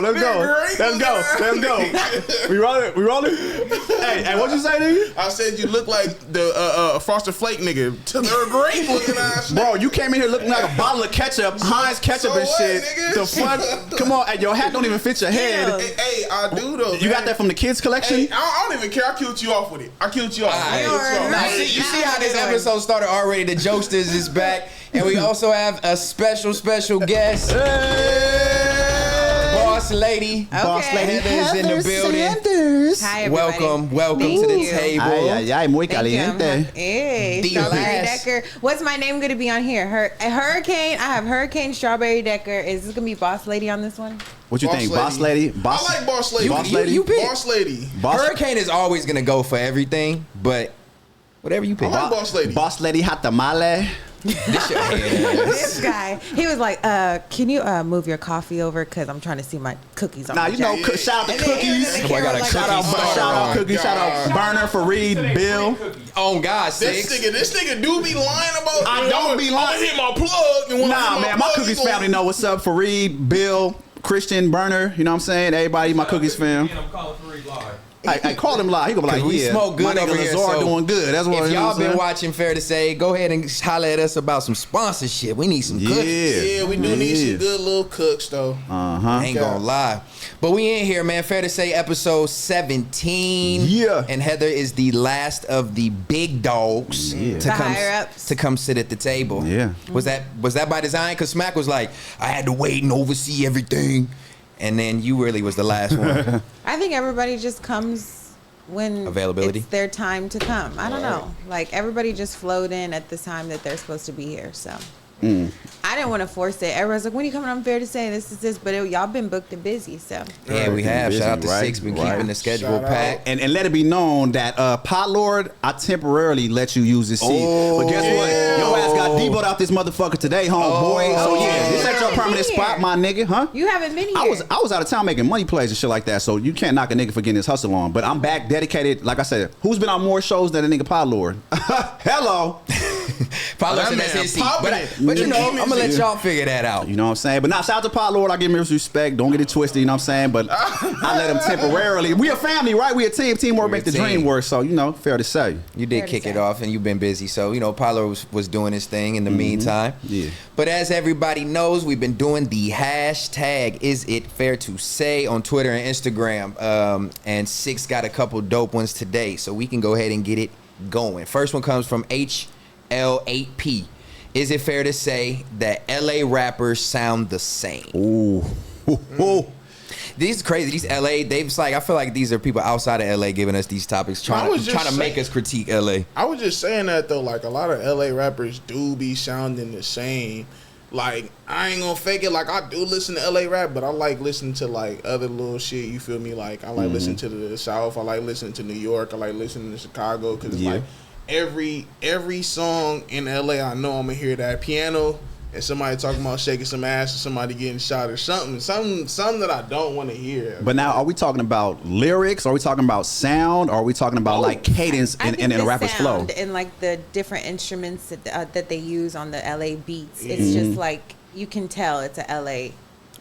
bro. Let's go. We rolling. Hey, what'd you say, nigga? I said you look like the Frosted Flake nigga to their great looking ass. Bro, you came in here looking like a bottle of ketchup, Heinz ketchup and shit. Nigga? The fuck? Come on, your hat don't even fit your head. Hey, I do though. You got that from the kids collection? Hey, I don't even care. I killed you off with it. You see how this episode started already? The jokesters is back, and we also have a special guest. Boss lady. Okay. Boss lady Heather is in the building. Sanders. Hi, everybody. Welcome to the table. Ay, muy caliente. Hey, Strawberry Decker. What's my name going to be on here? Hurricane. I have Hurricane Strawberry Decker. Is this going to be Boss Lady on this one? What you think, Boss Lady? I like Boss Lady. You pick. Boss Lady. Hurricane is always gonna go for everything, but whatever you pick. I like Boss Lady. Boss Lady hot tamale. This guy, he was like, can you move your coffee over? Because I'm trying to see my cookies on my jacket. Shout out to Cookies. Shout out Cookies. Shout out Burner, Fareed, Bill. Oh, God, this nigga do be lying about. I don't be lying. I'm gonna hit my plug. And nah, man, my Cookies family know what's up. Fareed, Bill, Christian, Burner. You know what I'm saying? Everybody, my Cookies fam. I'm calling Fareed live. I called him live. He gonna be like, we smoke good my over nigga here. Lazar doing good. That's what. If y'all been watching, fair to say, go ahead and holler at us about some sponsorship. We need some cooks. Yeah, we do need some good little cooks though. Ain't gonna lie, but we in here, man. Fair to say, episode 17. Yeah, and Heather is the last of the big dogs to come sit at the table. Yeah, was that by design? Because Smack was like, I had to wait and oversee everything, and then you really was the last one. I think everybody just comes when availability, it's their time to come. I don't know. Like everybody just flowed in at the time that they're supposed to be here. So I didn't want to force it. Everyone's like, when you coming? I'm fair to say this is this, but y'all been booked and busy. So yeah, we have. Shout out to Six, been keeping the schedule packed. And let it be known that Pot Lord, I temporarily let you use this seat. But guess what? Your ass got deboed out this motherfucker today, homeboy. So yeah, this ain't your permanent spot, my nigga, huh? You haven't been here. I was out of town making money plays and shit like that, so you can't knock a nigga for getting his hustle on. But I'm back, dedicated. Like I said, who's been on more shows than a nigga Pot Lord? Hello. Pot Lord said that's his seat. But you know, I'm gonna let y'all figure that out. You know what I'm saying? But now, shout out to Pot Lord. I give him his respect. Don't get it twisted. You know what I'm saying? But I let him temporarily. We a family, right? We a team. Teamwork make the dream work. So you know, fair to say. You did kick it off, and you've been busy. So you know, Pot Lord was doing his thing in the meantime. Yeah. But as everybody knows, we've been doing the hashtag Is It Fair to Say on Twitter and Instagram. And Six got a couple dope ones today, so we can go ahead and get it going. First one comes from HL8P. Is it fair to say that LA rappers sound the same? Ooh. These crazy. These LA, I feel like these are people outside of LA giving us these topics, trying to make us critique LA. I was just saying that though, like a lot of LA rappers do be sounding the same. Like, I ain't gonna fake it. Like, I do listen to LA rap, but I like listening to like other little shit. You feel me? Like, I like listening to the South. I like listening to New York. I like listening to Chicago because it's like every song in LA, I know I'm gonna hear that piano and somebody talking about shaking some ass or somebody getting shot or something that I don't want to hear. But now, are we talking about lyrics? Are we talking about sound? Or are we talking about like cadence in a rapper's flow? And like the different instruments that they use on the LA beats. It's just like you can tell it's a LA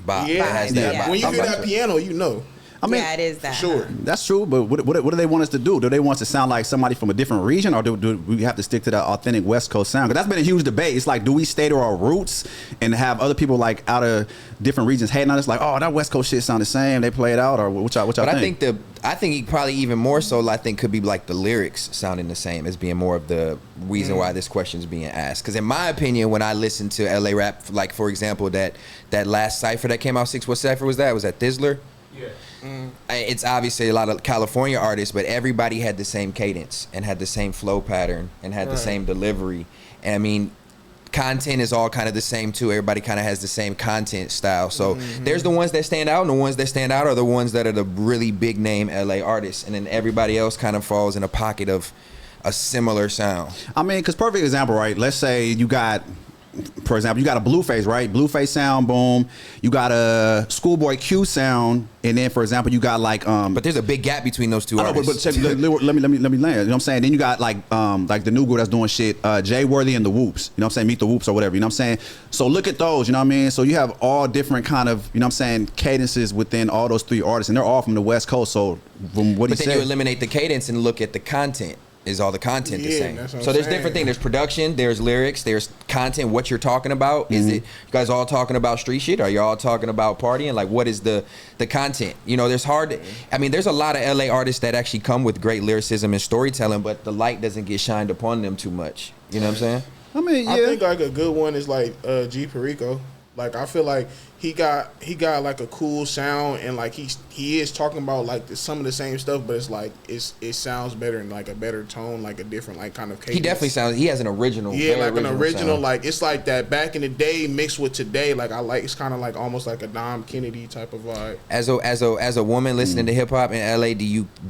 vibe. Yeah. When you hear that piano, you know. I mean, yeah, it is that. Sure. That's true, but what do they want us to do? Do they want us to sound like somebody from a different region, or do we have to stick to the authentic West Coast sound? Because that's been a huge debate. It's like, do we stay to our roots and have other people like out of different regions hating on us, like, oh, that West Coast shit sound the same, they play it out, or what y'all think? But I think probably even more so, I think could be like the lyrics sounding the same as being more of the reason why this question is being asked. Because in my opinion, when I listen to LA rap, like for example, that last cipher that came out, what cipher was that? Was that Thizzler? Yeah. It's obviously a lot of California artists, but everybody had the same cadence and had the same flow pattern and had the same delivery. And I mean, content is all kind of the same too. Everybody kind of has the same content style. So there's the ones that stand out, and the ones that stand out are the ones that are the really big name LA artists. And then everybody else kind of falls in a pocket of a similar sound. I mean, because perfect example, right? Let's say you got for example, you got a Blueface, right? Blueface sound, boom. You got a Schoolboy Q sound, and then for example, you got like But there's a big gap between those two I know, artists. but check, let me land. You know what I'm saying? Then you got like the new group that's doing shit, Jay Worthy and the Whoops. You know what I'm saying? Meet the Whoops or whatever. You know what I'm saying? So look at those. You know what I mean? So you have all different kind of, you know what I'm saying, cadences within all those 3 artists, and they're all from the West Coast. So from what he But then said, you eliminate the cadence and look at the content. Is all the content the Yeah, same? that's what So I'm there's saying. different things. There's production, there's lyrics, there's content. What you're talking about? Is it you guys all talking about street shit? Are you all talking about partying? Like, what is the content? You know, there's there's a lot of LA artists that actually come with great lyricism and storytelling, but the light doesn't get shined upon them too much. You know what I'm saying? I mean, yeah. I think like a good one is like G Perico. Like I feel like he got like a cool sound, and like he is talking about like some of the same stuff, but it's like it sounds better in like a better tone, like a different like kind of cadence. He definitely sounds. He has an original. Yeah, very like an original, sound. like it's like that back in the day mixed with today. Like I like it's kind of like almost like a Dom Kennedy type of vibe. As a woman listening to hip hop in LA, do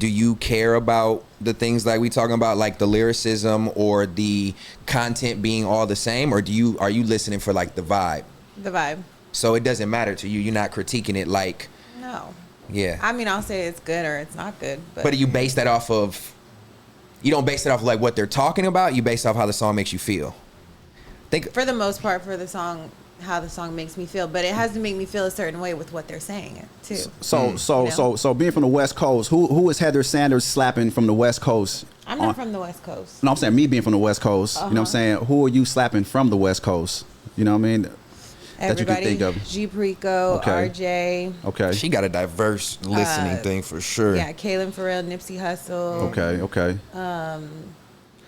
you care about the things like we talking about, like the lyricism or the content being all the same, or are you listening for like the vibe? The vibe. So it doesn't matter to you. You're not critiquing it like. No. Yeah. I mean, I'll say it's good or it's not good. But do you base that off of? You don't base it off of like what they're talking about. You base it off how the song makes you feel. For the most part, for the song, how the song makes me feel, but it has to make me feel a certain way with what they're saying too. So being from the West Coast, who is Heather Sanders slapping from the West Coast? I'm not from the West Coast. No, I'm saying me being from the West Coast. You know what I'm saying? Who are you slapping from the West Coast? You know what I mean? Everybody, that you can think of. G Perico, Okay. RJ. Okay. She got a diverse listening thing for sure. Yeah, Kaylin Farrell, Nipsey Hussle. Okay.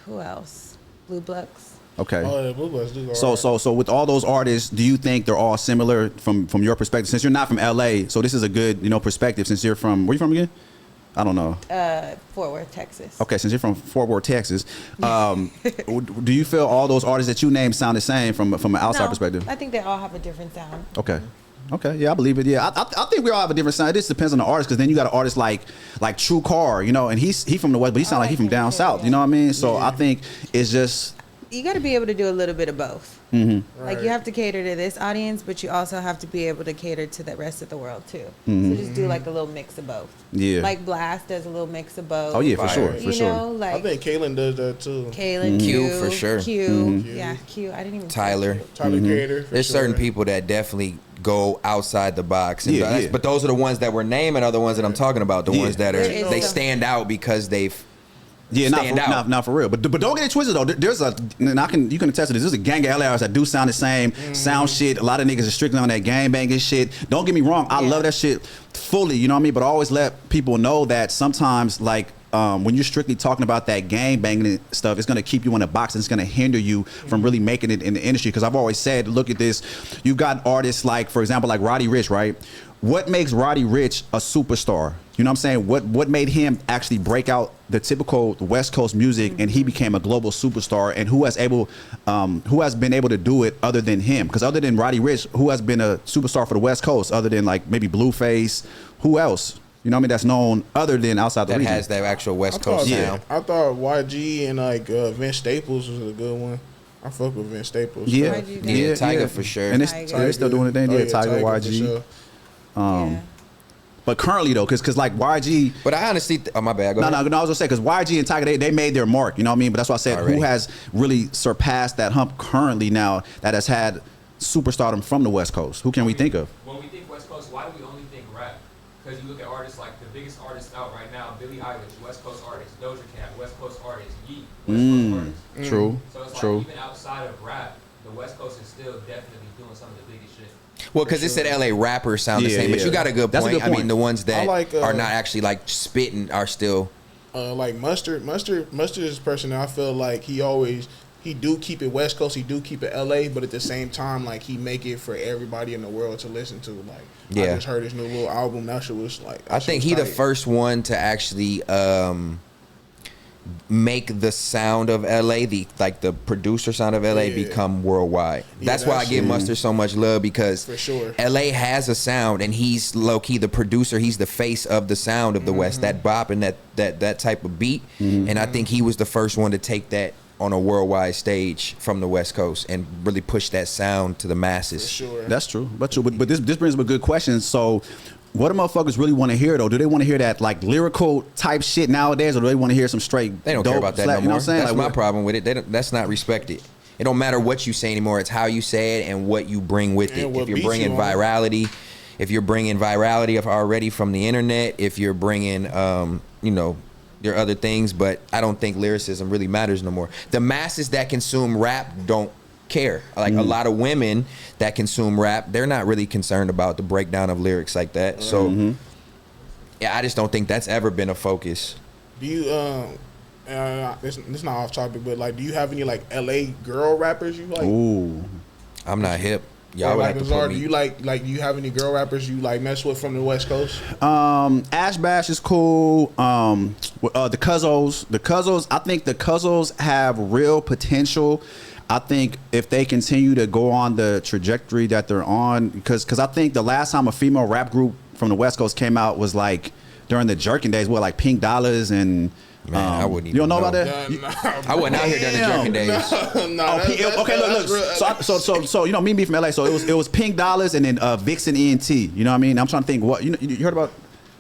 Who else? Blue Bloods. Okay. Oh, yeah, Blue Bloods do go hard. So with all those artists, do you think they're all similar from your perspective? Since you're not from LA, so this is a good, perspective. Since you're from, where you from again? I don't know. Fort Worth, Texas. Okay, since you're from Fort Worth, Texas, do you feel all those artists that you named sound the same from an outside perspective? I think they all have a different sound. Okay. Yeah, I believe it. Yeah, I think we all have a different sound. It just depends on the artist, because then you got an artist like True Car, and he from the West, but he sound like he from down south. You know what I mean? So I think it's just you got to be able to do a little bit of both. Mm-hmm. Like you have to cater to this audience, but you also have to be able to cater to the rest of the world too. So just do like a little mix of both. Yeah. Like Blast does a little mix of both. Oh yeah, for sure, You know, like I think Kaylin does that too. Kaylin, Q, for sure. Q, yeah, Q. I didn't even say Tyler. Q. Tyler Creator. There's certain people that definitely go outside the box. And Yeah, yeah. But those are the ones that we're naming, are the ones that I'm talking about. The ones that There is they some- stand out because they've Yeah, stand out. not for real. But don't get it twisted though. There's you can attest to this. There's a gang of LA artists that do sound the same, sound shit. A lot of niggas are strictly on that gang banging shit. Don't get me wrong, I love that shit fully. You know what I mean? But I always let people know that sometimes when you're strictly talking about that gang banging stuff, it's gonna keep you in a box and it's gonna hinder you from really making it in the industry. Because I've always said, look at this. You've got artists like, for example, like Roddy Ricch, right? What makes Roddy Ricch a superstar? You know what I'm saying? What made him actually break out the typical West Coast music and he became a global superstar? And who has been able to do it other than him? Because other than Roddy Ricch, who has been a superstar for the West Coast other than like maybe Blueface? Who else? You know what I mean? That's known other than outside the that region. has that actual West Coast sound. I thought YG and Vince Staples was a good one. I fuck with Vince Staples. Yeah, YG Yeah, Tiger for sure. And Tiger. they're still doing the thing. Yeah, Tiger, for YG. sure. Yeah. But currently though, because like YG. But I honestly, oh my bad. Go No, ahead. I was gonna say, because YG and Tiger, they made their mark. You know what I mean? But that's why I said, Already. who has really surpassed that hump currently now that has had superstardom from the West Coast? Who can we think of? When we think West Coast, why do we only think rap? Because you look at artists like the biggest artist out right now, Billie Eilish, West Coast artist, Doja Cat, West Coast artist, Yeet, West Coast artist. True. So it's True. like even outside of rap, the West Coast is still definitely doing some of the biggest shit. Well, because it said LA rappers sound the Yeah, same, but yeah. you got a good That's a point. good I mean, point. the ones that I like, are not actually like spitting are still. Like Mustard is a person that I feel like he do keep it West Coast, he do keep it LA, but at the same time, like he make it for everybody in the world to listen to. Like I Yeah. just heard his new little album. That shit was like. I think he the first one to actually make the sound of LA, the producer sound of LA, Yeah. become worldwide. Yeah, That's why I that's- give Mustard so much love, because For sure. LA has a sound, and he's low key the producer. He's the face of the sound of the West. That bop and that type of beat, and I think he was the first one to take that on a worldwide stage from the West Coast and really push that sound to the masses. For sure. That's true. But this brings up a good question. So, what do motherfuckers really want to hear though? Do they want to hear that like lyrical type shit nowadays, or do they want to hear some straight? They don't dope care about that slap, no you know more. what I'm saying? That's Like, my what- problem with it. That's not respected. It don't matter what you say anymore. It's how you say it and what you bring with And it. what If you're beats bringing you on. virality, if you're bringing virality of already from the internet, if you're bringing, you know, your other things, but I don't think lyricism really matters no more. The masses that consume rap don't care. Like a lot of women that consume rap, they're not really concerned about the breakdown of lyrics like that. So, yeah, I just don't think that's ever been a focus. Do you this not off topic, but like, do you have any like LA girl rappers you like? Ooh. I'm not hip. Y'all Or would like have to Nazar, put do me. you like you have any girl rappers you like mess with from the West Coast? Ash Bash is cool. The Cuzzos. I think the Cuzzos have real potential. I think if they continue to go on the trajectory that they're on, because I think the last time a female rap group from the West Coast came out was like during the Jerkin days, with like Pink Dollars and. Man, I wouldn't You don't even know about know. that? Nah, I wasn't out here during the Damn. jerking days. Okay, look. So you know, me from LA. So it was Pink Dollars and then Vixen ENT. You know what I mean? I'm trying to think. What you heard about?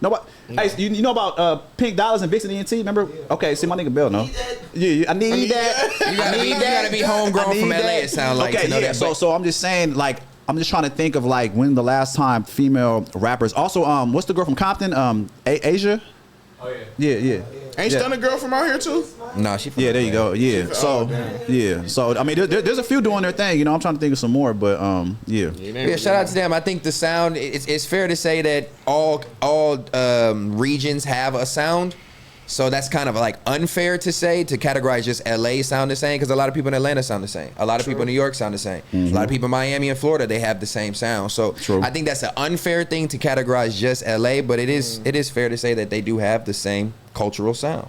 No, what? Hey, you know about Pink Dollars and Vixen ENT? Remember? Okay, see, my nigga Bill, no. Yeah, I need that. You gotta be homegrown from LA. It sounds like Okay, to know yeah. that. So I'm just saying, like, I'm just trying to think of like when the last time female rappers. Also, what's the girl from Compton? Asia. Oh yeah. Yeah. Ain't Yeah. Stunner girl from out here too? Nah, she from Yeah, there you go. Yeah. So, yeah. So, I mean, there's a few doing their thing. You know, I'm trying to think of some more, but yeah. Yeah, shout out to them. I think the sound. It's fair to say that all regions have a sound. So that's kind of like unfair to say, to categorize just LA sound the same, because a lot of people in Atlanta sound the same. A lot of people in New York sound the same. A lot of people in Miami and Florida, they have the same sound. So True. I think that's an unfair thing to categorize just LA, but it is fair to say that they do have the same cultural sound.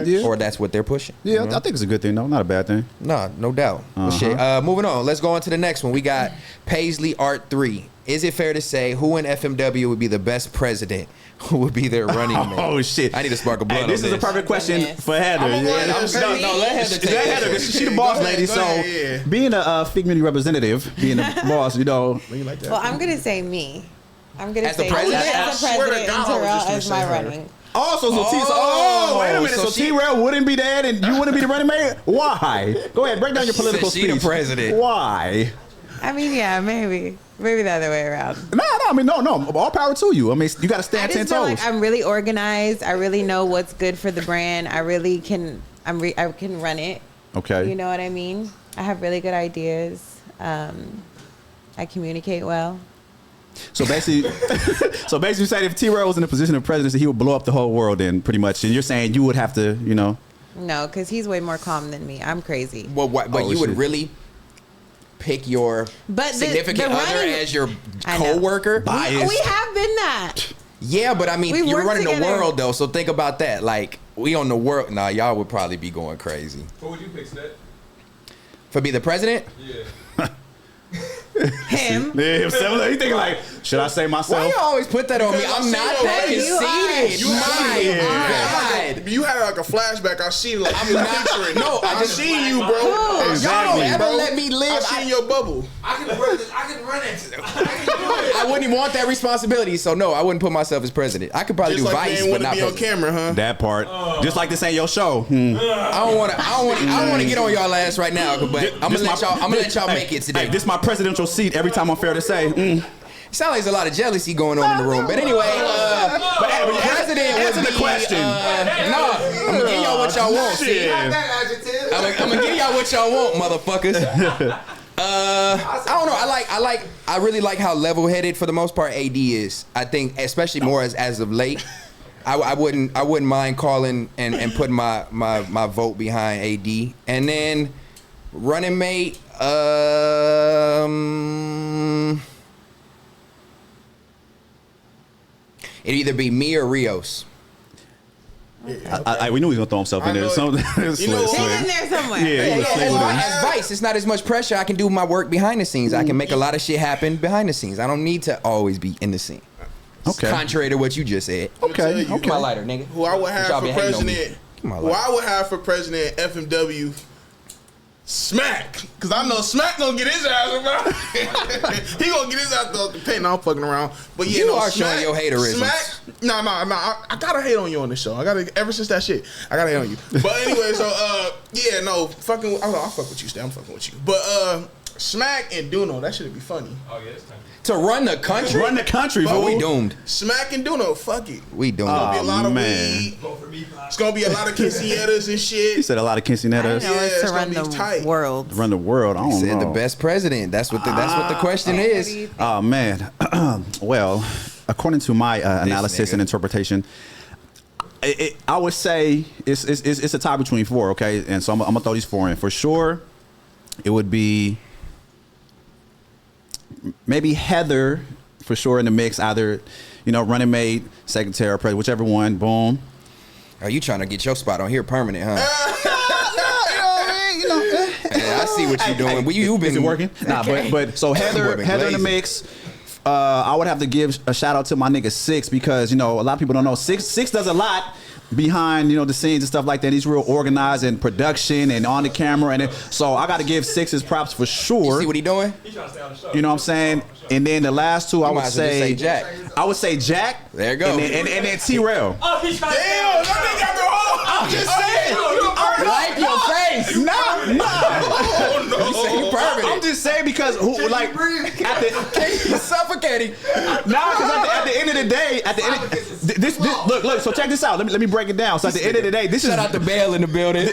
Yeah. Or that's what they're pushing. Yeah, I think it's a good thing, though. Not a bad thing. No, no doubt. Well, shit. Moving on. Let's go on to the next one. We got Paisley Art 3. Is it fair to say who in FMW would be the best president? Who would be their running mate? Oh shit! I need to spark a blunt Hey, this on is a this. perfect question Goodness. for Heather. I'm Yeah. no, let Heather take Let it. Heather, 'cause she the boss Go ahead, lady. go So ahead, yeah. being a FIGGMUNITY representative, being a boss, you know. Well, I'm gonna say me. I'm gonna As the say president? me I as the swear to president and God, I was Terrell just gonna as my say her. running. Also, so wait a minute. so So she- T-rell wouldn't be that, and you wouldn't be the running mate. Why? Go ahead, break down your political Said she the speech. president. Why? I mean, yeah, maybe the other way around. No. I mean, no. All power to you. I mean, you got to I stand 10 just feel toes. like I'm really organized. I really know what's good for the brand. I really can. I can run it. Okay. You know what I mean? I have really good ideas. I communicate well. So basically, you're saying if T-rell was in the position of presidency, he would blow up the whole world. Then pretty much, and you're saying you would have to, you know. No, because he's way more calm than me. I'm crazy. Well, but Oh, you would shit. really pick your But significant the other running- as your I know. co-worker? Biased. We have been that. Yeah, but I mean, We've you're worked running the together. world though, so think about that. Like, we on the world. Nah, y'all would probably be going crazy. Who would you pick, Sted? For be the president? Yeah. Him. Yeah, himself. He thinking like, should I say Why myself? you always put that on me? Because I'm I not see that your conceited. You had God. you had like a flashback. I seen like I'm you not- picturing. no, I I just- seen you, bro. I Y'all Exactly, don't ever bro. let me live. I seen your bubble. I can run it. I can do it. I wouldn't even want that responsibility, so no, I wouldn't put myself as president. I could probably Just do like vice, you but want to not be on president. camera, huh? That part. Just like this ain't your show. I don't want to get on y'all ass right now, but I'm gonna let y'all make it today. Hey, this my presidential seat every time I'm fair to say. Sounds like there's a lot of jealousy going on in the room. But anyway, president would answer the be, question. No, I'm gonna give y'all what y'all want. See, Shit. I'm gonna give y'all what y'all want, motherfuckers. I don't know. I really like how level-headed for the most part AD is. I think, especially more as of late. I wouldn't mind calling and putting my vote behind AD. And then running mate. It'd either be me or Rios. We knew he was gonna throw himself in I there. know Something. You know what? He's in there somewhere. Yeah, he was slick with it. As vice, it's not as much pressure. I can do my work behind the scenes. I can make a lot of shit happen behind the scenes. I don't need to always be in the scene. Okay. Contrary to what you just said. Okay. Get my lighter, nigga. Who I would have Y'all for been hating on me. president? Come on, Who I would have for president? FMW Smack, cause I know Smack gonna get his ass around. He gonna get his ass the paint. I'm fucking around, but yeah, You no, are Smack, showing your haterisms. Smack, no. I gotta hate on you on this show. I gotta ever since that shit. I gotta hate on you. But anyway, so yeah, no, fucking. I'll fuck with you, Stay. I'm fucking with you. But Smack and Duno, that should be funny. Oh yeah, it's time. To run the country? Run the country, Oh, fool. we doomed. Smack and Duno, fuck it. We doomed. It's gonna be a lot of man. weed. Vote for me, It's gonna be a lot of quinceañeras and He shit. said a lot of I know quinceañeras. Yeah, it's it's to gonna run be the tight. world. Run the world. I don't Said know. the best president. That's what the question What do is. you think? Oh man. Well, according to my analysis nigga. and interpretation, I would say it's a tie between 4. Okay, and so I'm gonna throw these 4 in for sure. It would be maybe Heather for sure in the mix. Either running mate, secretary, or president, whichever one. Boom. Are you trying to get your spot on here permanent, huh? Hey, I see what you're doing. Well, you've Is been it working? Nah, but so Boy, Heather been in the glazing. mix. I would have to give a shout out to my nigga Six because a lot of people don't know Six does a lot behind the scenes and stuff like that. He's real organized in production and on the camera, and so I got to give Six his props for sure. See what he doing? He trying to stay on the show. You know what I'm saying? And then the last 2, I You would might as well just say say Jack. I would say Jack. There you go. And then T-rell. Oh, he trying to stay Damn, on the that show. nigga got the whole. I'm just saying. Wipe your face. Nah. Oh no. You say you permanent. I'm just saying because who like at the He's suffocating. because at the end of the day, this look. So check this out. Let me break it down. So at the end of the day, this Shout is out to Bale in the building.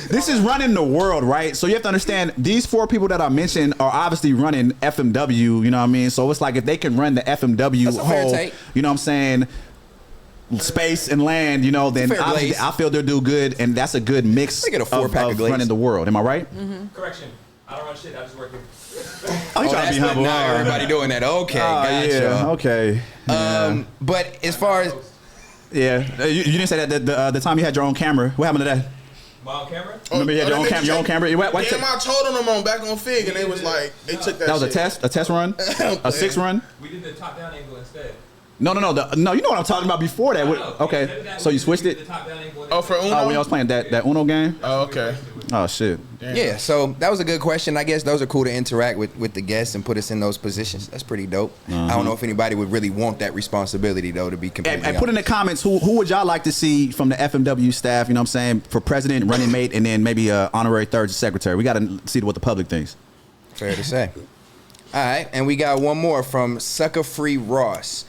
this is running the world, right? So you have to understand these 4 people that I mentioned are obviously running FMW. You know what I mean? So it's like if they can run the FMW That's a fair whole, take. you know what I'm saying? Space and land, then fair obviously blaze. I feel they'll do good, and that's a good mix They get a 4-pack of glaze. running the world. Am I right? Correction. I don't run shit. I just work here. Oh, you trying to be humble? Now huh? everybody doing that. Okay, gotcha. Yeah. Okay. Yeah. But as far as Yeah. You didn't say that the time you had your own camera. What happened to that? My own camera? Remember you had your own camera. Your own camera. Why Damn, I told them I'm back on Fig, and they was like, they took that. that was shit. a test run, a 6 run. We did the top-down angle instead. No. You know what I'm talking about before that. I know. Okay. Instead of that, So you we switched did it. the top-down angle Oh, for Uno. Oh, when I was playing that Uno game. Oh, okay. Oh shit. Damn. yeah, so that was a good question. I guess those are cool to interact with the guests and put us in those positions. That's pretty dope. I don't know if anybody would really want that responsibility though, to be completely And put in the honest. comments who would y'all like to see from the FMW staff? You know what I'm saying, for president, running mate, and then maybe honorary third secretary. We got to see what the public thinks. Fair to say. All right, and we got one more from Sucker Free Ross.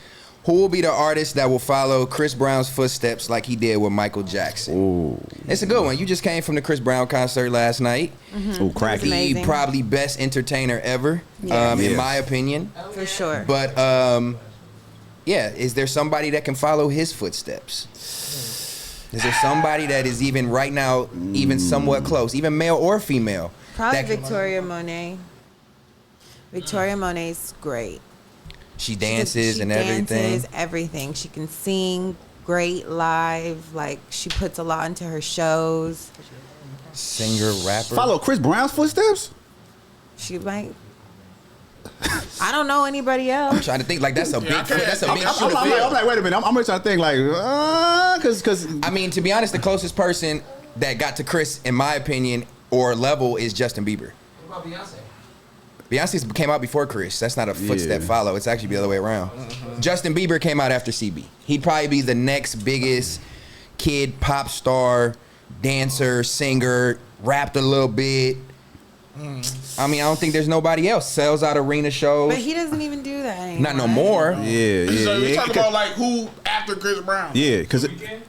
Who will be the artist that will follow Chris Brown's footsteps like he did with Michael Jackson? Ooh, It's a good one. You just came from the Chris Brown concert last night. ooh, cracky. amazing. He probably best entertainer ever, Yes. in Yes. my opinion. For sure. But yeah, is there somebody that can follow his footsteps? Is there somebody that is even right now, even somewhat close, even male or female? Probably that can- Victoria Monet. Victoria Monet's great. She dances and everything. Dances, everything. She can sing great live. Like, she puts a lot into her shows. Singer, rapper. Follow Chris Brown's footsteps. She might. I don't know anybody else. Trying to think like that's a big. I can't- That's a big I'm shoe to fill. like, wait a minute. I'm really trying to think like, because I mean, to be honest, the closest person that got to Chris, in my opinion, or level, is Justin Bieber. What about Beyonce? Beyonce came out before Chris. That's not a footstep Yeah. follow. It's actually the other way around. Justin Bieber came out after CB. He'd probably be the next biggest kid pop star, dancer, singer, rapped a little bit. I mean, I don't think there's nobody else. Sells out arena shows. But he doesn't even do that anymore. Not no more. yeah. So we talking Yeah, about like who after Chris Brown? yeah, because Weekend?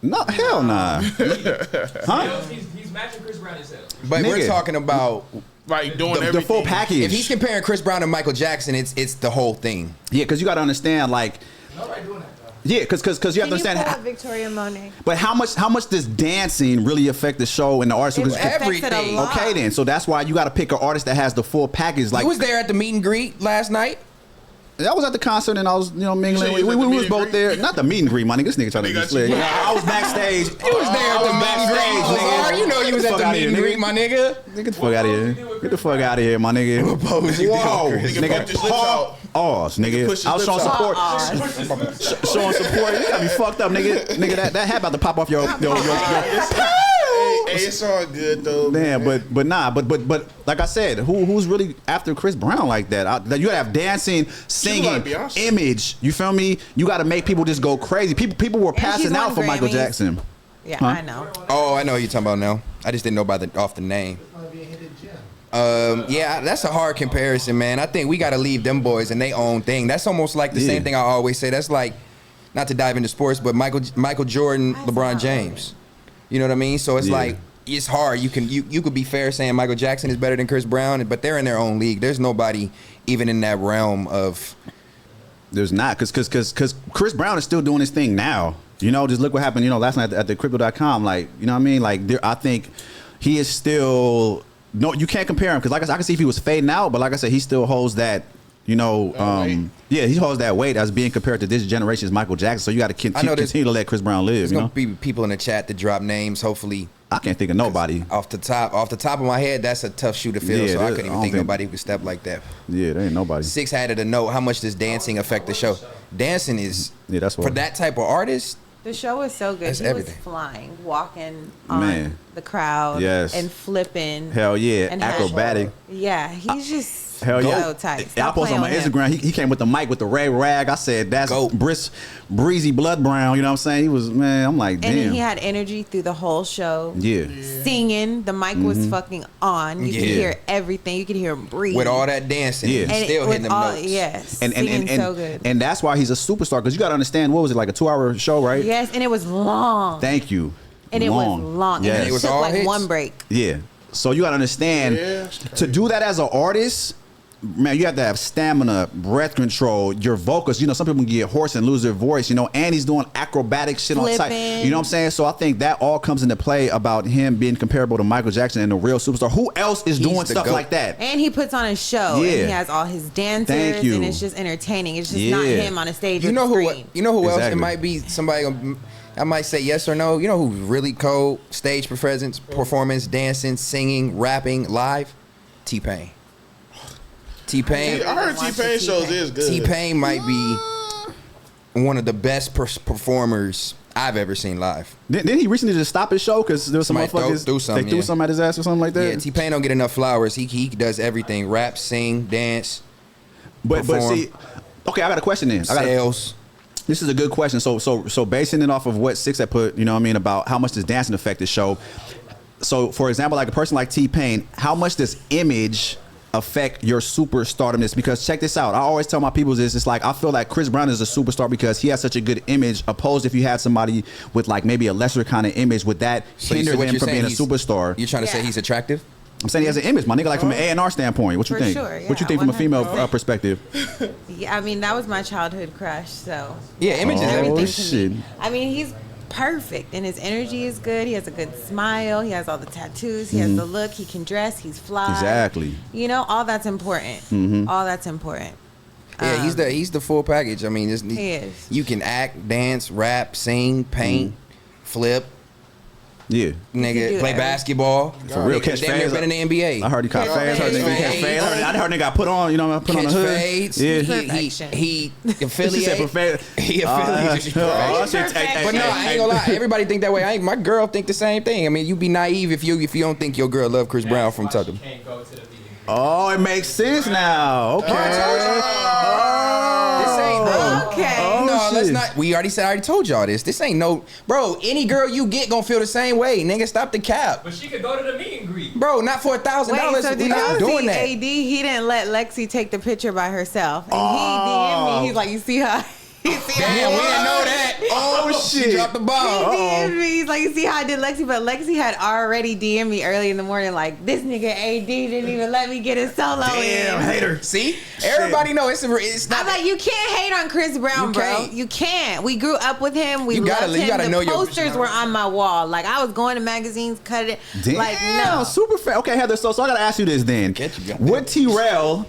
no, hell nah. Huh? He's matching Chris Brown himself. But we're Nigga. talking about Like doing The everything. full package. if he's comparing Chris Brown to Michael Jackson, it's the whole thing. Yeah, because you got to understand, like, Nobody doing that though. yeah, because you have to Can you understand. pull up Victoria Monet? But how much does dancing really affect the show and the artist? It Because- affects it a everything. lot. okay, then. So that's why you got to pick an artist that has the full package. Like, He was there at the meet and greet last night. I was at the concert and I was, mingling. So We you was at the was meet and both greet? there. Not the meet and greet, my nigga. This nigga trying to They be got slick. you. I was backstage. You was there at the meet and greet. Lazar. You know you was at the meet and greet, my nigga. Get the fuck out of here. Get the fuck out of here, my nigga. pose you did Whoa, with Chris? Nigga pumped his lips out. Pause, nigga. pushed his I was showing lips support. Showing support. You got me fucked up, nigga. Nigga, that hat about to pop off your. Hey, Hey, it's all good though, man. But like I said, who's really after Chris Brown like that? You gotta have dancing, singing, Beyonce. image. You feel me? You gotta make people just go crazy. People were And she's passing won out for Michael Grammys. Jackson. Yeah, Huh? I know. Oh, I know what you're talking about now. I just didn't know off the name. Yeah, that's a hard comparison, man. I think we got to leave them boys and their own thing. That's almost like the same thing I always say. That's like, not to dive into sports, but Michael Jordan, LeBron James. You know what I mean? So it's like, it's hard. You could be fair saying Michael Jackson is better than Chris Brown, but they're in their own league. There's nobody even in that realm of. There's not, because Chris Brown is still doing his thing now. You know, just look what happened, last night at the crypto.com. Like, you know what I mean? Like, I think he is still. No, you can't compare him because, like I said, I can see if he was fading out, but like I said, he still holds that, he holds that weight as being compared to this generation's Michael Jackson. So you got to continue to let Chris Brown live. There's gonna be people in the chat that drop names. Hopefully, I can't think of nobody off the top of my head. That's a tough shoe to fill. Yeah, so I couldn't even think nobody who could step like that. Yeah, there ain't nobody. Six had to know how much does dancing affect the show. Dancing is that's for that type of artist. The show was so good. That's He everything. was flying, walking on the crowd, and flipping. Hell yeah, and acrobatic. Yeah, he's just hell yeah. so tight. I posted on my Instagram. He came with the mic with the red rag. I said that's breezy blood brown. You know what I'm saying? He was, man. I'm like, damn. And he had energy through the whole show. Yeah. Singing. The mic was fucking on. You could hear everything. You could hear him breathe. With all that dancing, yeah. And still hitting them notes. Yes. And so good. And that's why he's a superstar, because you got to understand, what was it, like a 2-hour show, right? Yes, and it was long. Thank you. And it was long. Yes. And he took like one break. Yeah. So you got to understand, to do that as an artist, man, you have to have stamina, breath control, your vocals. You know, some people can get hoarse and lose their voice, and he's doing acrobatic shit on site. You know what I'm saying? So I think that all comes into play about him being comparable to Michael Jackson and the real superstar. Who else is doing stuff like that? And he puts on a show. Yeah. And he has all his dancers. Thank you. And it's just entertaining. It's just not him on a stage. You know who? Screen. You know who else? It might be somebody. I might say yes or no. You know who's really cold? Stage performance, dancing, singing, rapping, live. T-Pain. T-Pain. I heard T-Pain shows is good. T-Pain might be one of the best performers I've ever seen live. Didn't he recently just stop his show because there was some motherfuckers they threw something at his ass or something like that? Yeah, T-Pain don't get enough flowers. He does everything: rap, sing, dance. But see, okay, I got a question then. Sales. This is a good question. So basing it off of what Six had put, about how much does dancing affect the show. So for example, like a person like T-Pain, how much does image affect your superstardomness? Because check this out, I always tell my people this, it's like I feel like Chris Brown is a superstar because he has such a good image, opposed if you had somebody with like maybe a lesser kind of image, would that hinder them from being a superstar? You're trying to say he's attractive? I'm saying he has an image, my nigga, like from an A&R standpoint. What you think? Sure, yeah, what you think from a female perspective? Yeah, I mean, that was my childhood crush, so. Yeah, image is everything shit. To me. I mean, he's perfect, and his energy is good. He has a good smile. He has all the tattoos. He has the look. He can dress. He's fly. Exactly. All that's important. All that's important. Yeah, he's the full package. I mean, he is. You can act, dance, rap, sing, paint, flip. Yeah. Nigga, play basketball. For real, catch fades. Been in the NBA. I heard he caught fades. I heard nigga got put on, put on the hood. Fades. Yeah. He affiliate. She said perfect. He affiliate. But no, I ain't gonna lie. Everybody think that way. My girl think the same thing. I mean, you be naive if you don't think your girl love Chris Brown from Tucker. Oh, it makes sense now. Okay. This ain't okay. No, let's not. I already told y'all this. This ain't no, bro. Any girl you get gonna feel the same way, nigga. Stop the cap. But she could go to the meet and greet. Bro, not for $1,000. So did We're not y'all doing see that. AD? He didn't let Lexi take the picture by herself, and he DM'd me. He's like, "You see her." Damn, we didn't know that. Oh shit! She dropped the ball. He DM'd me. He's like, "You see how I did Lexi?" But Lexi had already DM'd me early in the morning, like, "This nigga AD didn't even let me get a solo Damn, in." hater. See, everybody know it's not. I'm like, you can't hate on Chris Brown, bro. You can't. We grew up with him. We loved him. The posters were on my wall. Like, I was going to magazines, cut it. Damn, like, no, super fan. Okay, Heather. So I gotta ask you this then. Would t-rell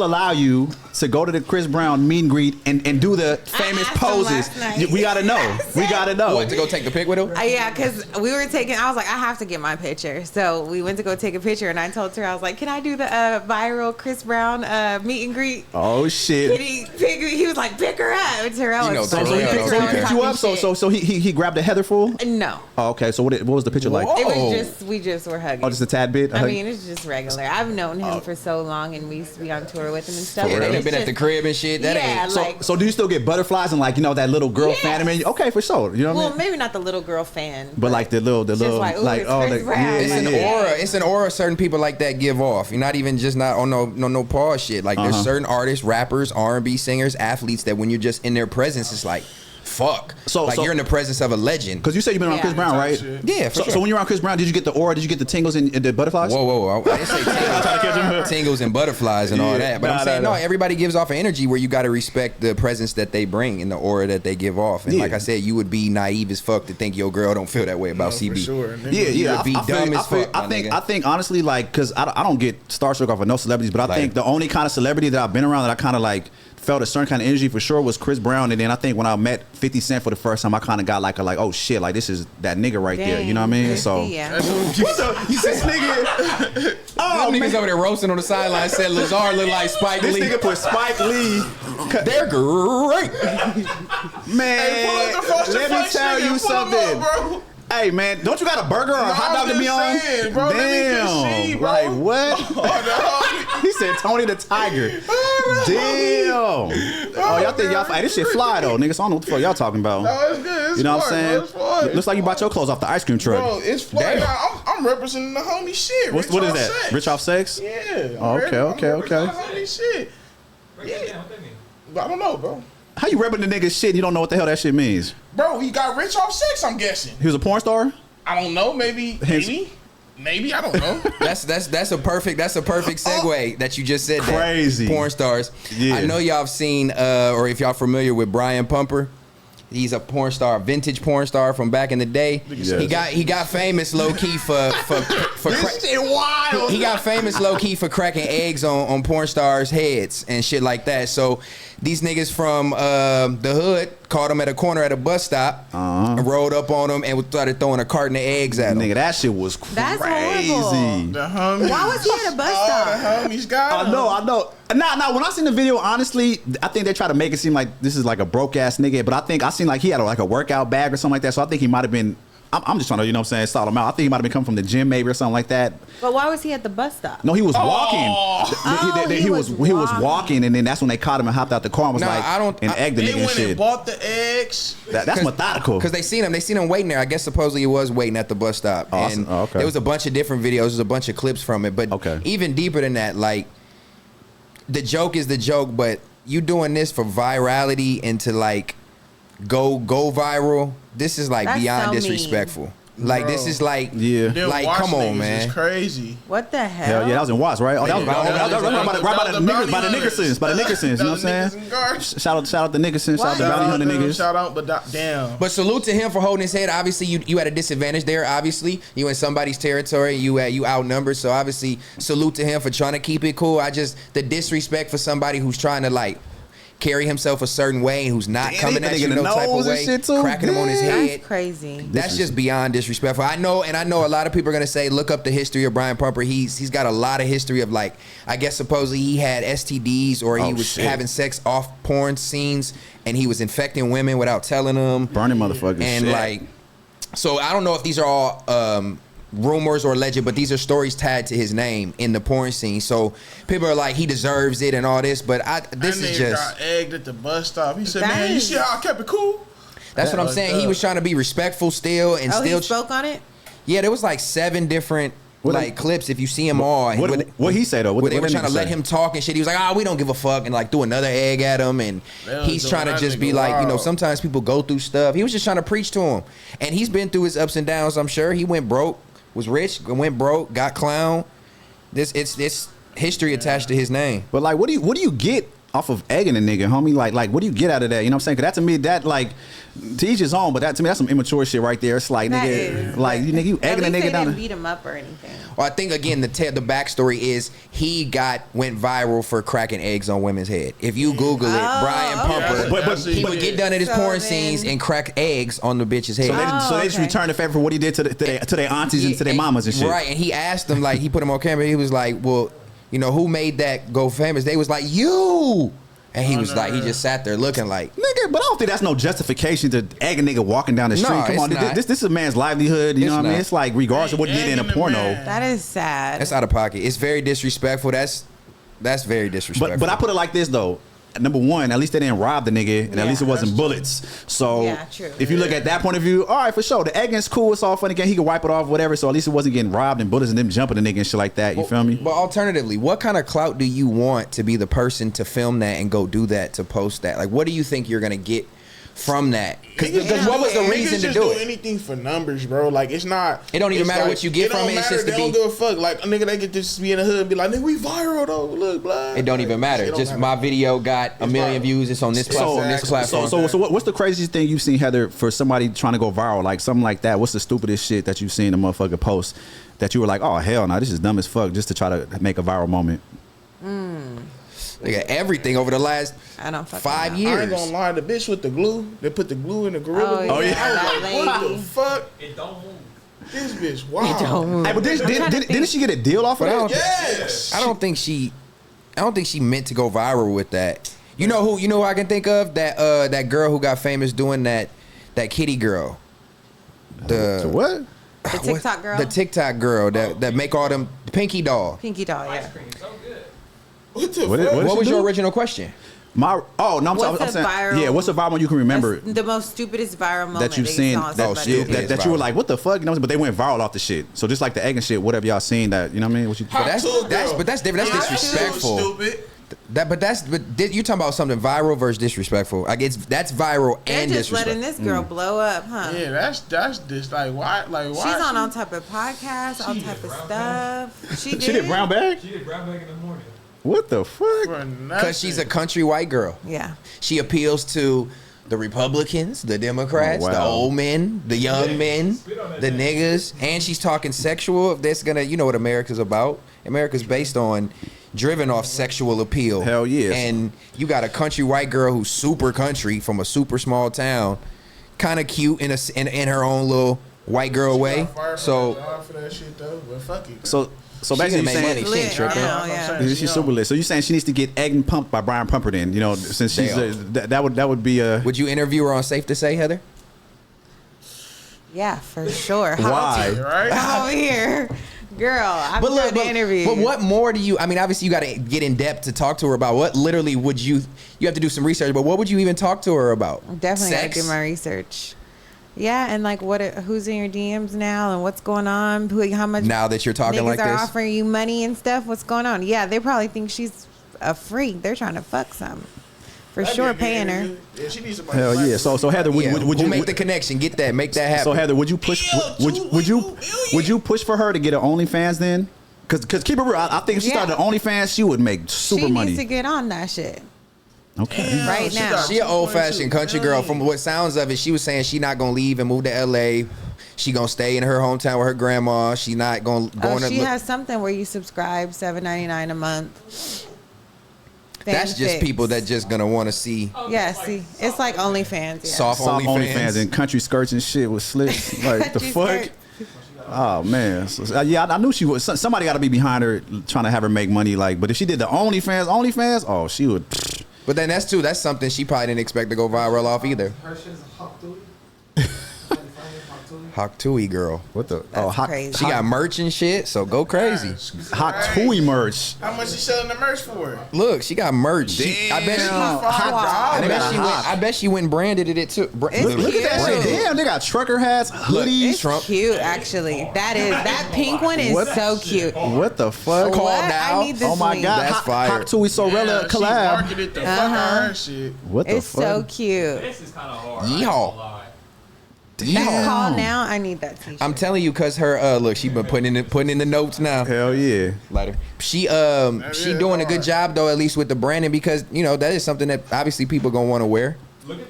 allow you to go to the Chris Brown meet and greet and do the famous asked him poses? last night. We gotta know. We gotta know. What, to go take the pic with him? Yeah, because we were taking. I was like, I have to get my picture. So we went to go take a picture, and I told her, I was like, can I do the viral Chris Brown meet and greet? Oh shit. He was like, pick her up. And Terrell You know was So Terrell he don't picked care. you up. So he grabbed a heather full. No, Oh, okay. So what was the picture like? Whoa. it Oh. was just we just were hugging. Oh, just a tad bit. I mean, it's just regular. I've known him for so long, and we used to be on tour with him and stuff. Yeah, but they've it's been at the just- crib and shit. That Yeah, ain't. like- so do you still get butterflies and like that little girl Yes. fan? I mean, okay, for sure. You know what I Well, mean? maybe not the little girl fan, But like the little, like, ooh, it's Chris Brown. It's an Yeah. aura. It's an aura certain people like that give off. You're not even just not on no pause shit. Like there's certain artists, rappers, R&B singers, athletes that when you're just in their presence, it's like, fuck. So you're in the presence of a legend. Because you said you've been around Yeah. Chris Brown, right? Yeah, for So, sure. so when you're around Chris Brown, did you get the aura? Did you get the tingles and the butterflies? Whoa. I didn't say tingles and butterflies and all Yeah. that. But I'm saying, no, everybody gives off an energy where you got to respect the presence that they bring and the aura that they give off. And Yeah. like I said, you would be naive as fuck to think your girl don't feel that way about For CB. sure. Yeah. would be dumb as fuck, my nigga. I think honestly, like, because I don't get starstruck off of no celebrities, but I Like- think the only kind of celebrity that I've been around that I kind of like felt a certain kind of energy for sure was Chris Brown. And then I think when I met 50 Cent for the first time, I kind of got like oh shit, like this is that nigga right there. You know what I mean? So yeah. you said nigga. Oh, man. niggas over there roasting on the sideline said Lazar look like Spike This Lee. nigga put Spike Lee. They're great. Man, Hey, pull up the Frosted let me Flakes tell nigga, you pull 'em something. up, bro. Hey man, don't you got a burger or a hot dog to I'm be just on? saying, bro, let me just see, bro. Like what? He said Tony the Tiger. Damn. Oh, y'all think y'all? Hey, this shit fly though, niggas. I don't know what the fuck y'all talking about. No, it's good. It's You know what I'm fun, saying? bro. It's fun. Looks like you brought your clothes off the ice cream truck. Bro, it's fun. Damn. I'm representing the homie shit. what is Off that? Sex. Rich off sex? Yeah. Oh, okay. I'm representing the homie shit. Break it down. What that mean? But I don't know, bro. How you repping the nigga's shit? You don't know what the hell that shit means. Bro, he got rich off sex, I'm guessing. He was a porn star. I don't know. Maybe. I don't know. That's a perfect segue that you just said. Crazy. That. Porn stars. Yeah. I know y'all have seen or if y'all familiar with Brian Pumper. He's a porn star, vintage porn star from back in the day. Yes. He got famous low key for This shit wild. he got famous low key for cracking eggs on porn stars' heads and shit like that. So these niggas from the hood caught him at a corner at a bus stop, and rolled up on him and started throwing a carton of eggs at him. Nigga, that shit was crazy. That's horrible. The homies. Why was he at a bus Oh, stop? the homies got him. I know. Nah, when I seen the video, honestly, I think they try to make it seem like this is like a broke ass nigga, but I think I seen like he had like a workout bag or something like that. So I think he might have been. I'm just trying to, you know what I'm saying, stall him out. I think he might have been coming from the gym maybe or something like that. But why was he at the bus stop? No, he was walking. Oh, he was walking, and then that's when they caught him and hopped out the car and was Nah, like, and egged the They nigga and went and shit. bought the eggs. That's methodical. Because they seen him waiting there. I guess supposedly he was waiting at the bus stop. Oh, And okay. there was a bunch of different videos. There's a bunch of clips from it. But Okay. even deeper than that, like, the joke is the joke, but you doing this for virality and to, like, go viral, this is, like, That's beyond so mean. disrespectful. Like, Bro. this is, like, Yeah. Them like, Watch come on, niggas man. is crazy. What the hell? Hell yeah, that was in Watts, right? Oh, that was right by the Nickersons, by the Nickersons. You know what I'm saying? Shout out the Nickersons, shout out the Bounty Hunter niggas. Shout out, but damn. But salute to him for holding his head. Obviously, you at a disadvantage there. Obviously, you in somebody's territory. You outnumbered. So obviously, salute to him for trying to keep it cool. The disrespect for somebody who's trying to like carry himself a certain way and who's not Damn, coming hit the at you nigga in no the type of nose and way, shit, too. cracking him on his Damn. head. That's crazy. That's just beyond disrespectful. I know a lot of people are gonna say, look up the history of Brian Pumper. He's got a lot of history of, like, I guess supposedly he had STDs or he was shit. having sex off porn scenes and he was infecting women without telling them. Burning motherfuckers. And shit. like, so I don't know if these are all rumors or legend, but these are stories tied to his name in the porn scene. So people are like, he deserves it and all this, but this That is nigga just. got egged at the bus stop. He said, That "Man, you is- see how I kept it cool?" That's what I'm saying. He was trying to be respectful still and Oh, still. he spoke on it? Yeah, there was like 7 different clips if you see them all. What he say though? Where they what were that trying to nigga let say? him talk and shit. He was like, we don't give a fuck, and like threw another egg at him. And They was he's doing trying to that just nigga be like, wild. sometimes people go through stuff. He was just trying to preach to him. And he's been through his ups and downs, I'm sure. He went broke, was rich, went broke, got clown. It's history attached to his name. But like, what do you get off of egging a nigga, homie. Like what do you get out of that? You know what I'm saying? Cause that to me, that like to each his own. But that to me, that's some immature shit right there. It's like That nigga, is. like you nigga, you egging a nigga down. Didn't beat him up or anything. Well, I think again the backstory is he went viral for cracking eggs on women's head. If you Google it, Brian Pumper, But he would get done at his So porn then- scenes and crack eggs on the bitch's head. So they just okay. returned the favor for what he did to their aunties and to their mamas and shit. Right, and he asked them, like, he put them on camera. He was like, well, you know, who made that go famous? They was like, you. And he was like, he just sat there looking like, Nigga, but I don't think that's no justification to egg a nigga walking down the street. No, Come on, it's not. this is a man's livelihood. You It's know what I mean? not. It's like regardless of what you did in a Egging a porno. man. That is sad. that's out of pocket. It's very disrespectful. That's very disrespectful. But I put it like this though. Number one, at least they didn't rob the nigga, and at Yeah. least it wasn't bullets. So Yeah, true. if you look at that point of view, all right, for sure, the egging's cool. It's all fun again. He can wipe it off, whatever. So at least it wasn't getting robbed and bullets and them jumping the nigga and shit like that. You feel me? But alternatively, what kind of clout do you want to be the person to film that and go do that, to post that? Like, what do you think you're gonna get from that? Because what was the reason to do it? Anything for numbers, bro. Like it's not. It don't even it's matter like, what you get it from don't it, it's matter. just to they don't be- give a fuck. Like a nigga, they could just be in the hood and be like, nigga, we viral though. Look, blah. It don't even matter. It don't Just matter. my video got a million viral. views. It's on this platform, this platform. So what's the craziest thing you've seen, Heather, for somebody trying to go viral, like something like that? What's the stupidest shit that you've seen a motherfucker post that you were like, oh hell no, this is dumb as fuck, just to try to make a viral moment? They got everything over the last I don't fucking 5 know. years. I ain't gonna lie, the bitch with the glue, they put the glue in the gorilla. Oh, glue. yeah. I was that like, what lady. the fuck? It don't move. This bitch, wow. Hey, but didn't she get a deal off of But I that? don't- Yes. I don't think she meant to go viral with that. You know who I can think of? That girl who got famous doing that kitty girl. So what? The TikTok girl. The TikTok girl that make all them Pinky doll. Pinky doll, yeah. Ice cream, so good. What the What fuck? did What she was do? your original question? What's a saying, viral- yeah, what's a viral one you can remember The most stupidest viral moment that you've you seen saw that, somebody stupid. do. that you were like, what the fuck? You know, but they went viral off the shit. So just like the egg and shit, whatever y'all seen that, you know what I mean? What you Hot that's- tub that's- girl. but that's different. That's Yeah, that shit was disrespectful. Stupid. You talking about something viral versus disrespectful? I guess that's viral They're and just letting disrespectful. this girl blow up, huh? Yeah, that's just like why She's on all type of podcasts, all She type did of brown stuff. She She did brown bag? She did brown bag in the morning. What the fuck? Because she's a country white girl. Yeah. She appeals to the Republicans, the Democrats, Oh, wow. the old men, the young men, the niggas, and she's talking sexual. If that's gonna, you know what America's about. America's based on, driven off sexual appeal. Hell yes. And you got a country white girl who's super country from a super small town, kind of cute in her own little white girl way. So for that shit though, but fuck it. So She basically, didn't you make saying money. She ain't Lit tripping. now, yeah. she's super lit. So you saying she needs to get egged and pumped by Brian Pumper? Then you know, since she's Damn. that would be a would you interview her on Safe to Say, Heather? Yeah, for sure. why? Right? Over here. Girl, I'm trying to interview. But what more do you? I mean, obviously you got to get in depth to talk to her about. What literally would you? You have to do some research. But what would you even talk to her about? Definitely gotta Sex? do my research. Yeah, and like who's in your DMs now and what's going on? How much Now that you're talking niggas like are this? offering you money and stuff? What's going on? Yeah, they probably think she's a freak. They're trying to fuck some. For sure, paying her. Yeah, she needs somebody. Hell yeah. So Heather, would Who you make the connection? Get that. Make that happen. So Heather, would you push? Would you push for her to get an OnlyFans then? Because keep it real, I think if she Yeah. started an OnlyFans, she would make super She money. needs to get on that shit. Okay. Right she now. got- She an old fashioned 2.2 country girl. million. From what sounds of it, she was saying she not gonna leave and move to LA. She gonna stay in her hometown with her grandma. She not gonna go Oh, in. she has something where you subscribe $7.99 a month. That's just Fanfics. people that just gonna want to see Yeah, see, it's like OnlyFans. Yeah. soft Soft OnlyFans. OnlyFans and country skirts and shit with slits. Like the Country fuck. skirt. Oh man, so, yeah, I knew she would. Somebody got to be behind her trying to have her make money. Like, but if she did the OnlyFans, oh, she would. But then that's something she probably didn't expect to go viral off either. Her shit is a hot dude. Hawk Tui girl. What the? That's hot, crazy. She got merch and shit, so go crazy. hot Tui merch. How much she selling the merch for? Look, she got merch. I bet she. I bet she went and branded it too. It's Look at that shit. cute. Damn, they got trucker hats, hoodies. It's Trump. cute, actually. That pink one is What? so cute. What the fuck? Call What? now. I need this Oh my link. god, That's fire. Hot Tui Sorella She collab. marketed the fuck out of her shit. What the It's fuck? so cute. This is kind of hard. Yeehaw. I ain't gonna lie. Call now. I need that t-shirt. I'm telling you, cause her look, she been putting in the notes now. Hell yeah. Lighter. She doing a good job though, at least with the branding, because that is something that obviously people gonna want to wear. Look at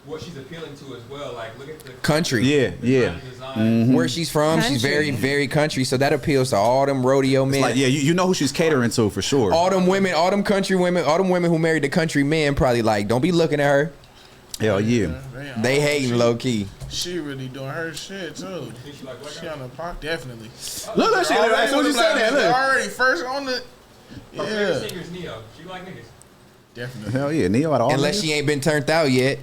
what she's appealing to as well. Like look at the Country. Yeah. design. Where she's from, she's very, very country. So that appeals to all them rodeo men. It's like, yeah, you know who she's catering to for sure. All them women, all them country women, all them women who married the country men probably like, don't be looking at her. Hell yeah. They hating low key. She really doing her shit too. She on the pop, definitely. Look, she like, what you say that? Look. Already first on the. Her favorite singer's Neo. She like niggas. Definitely. Hell yeah, Neo at all. Unless she ain't been turned out yet.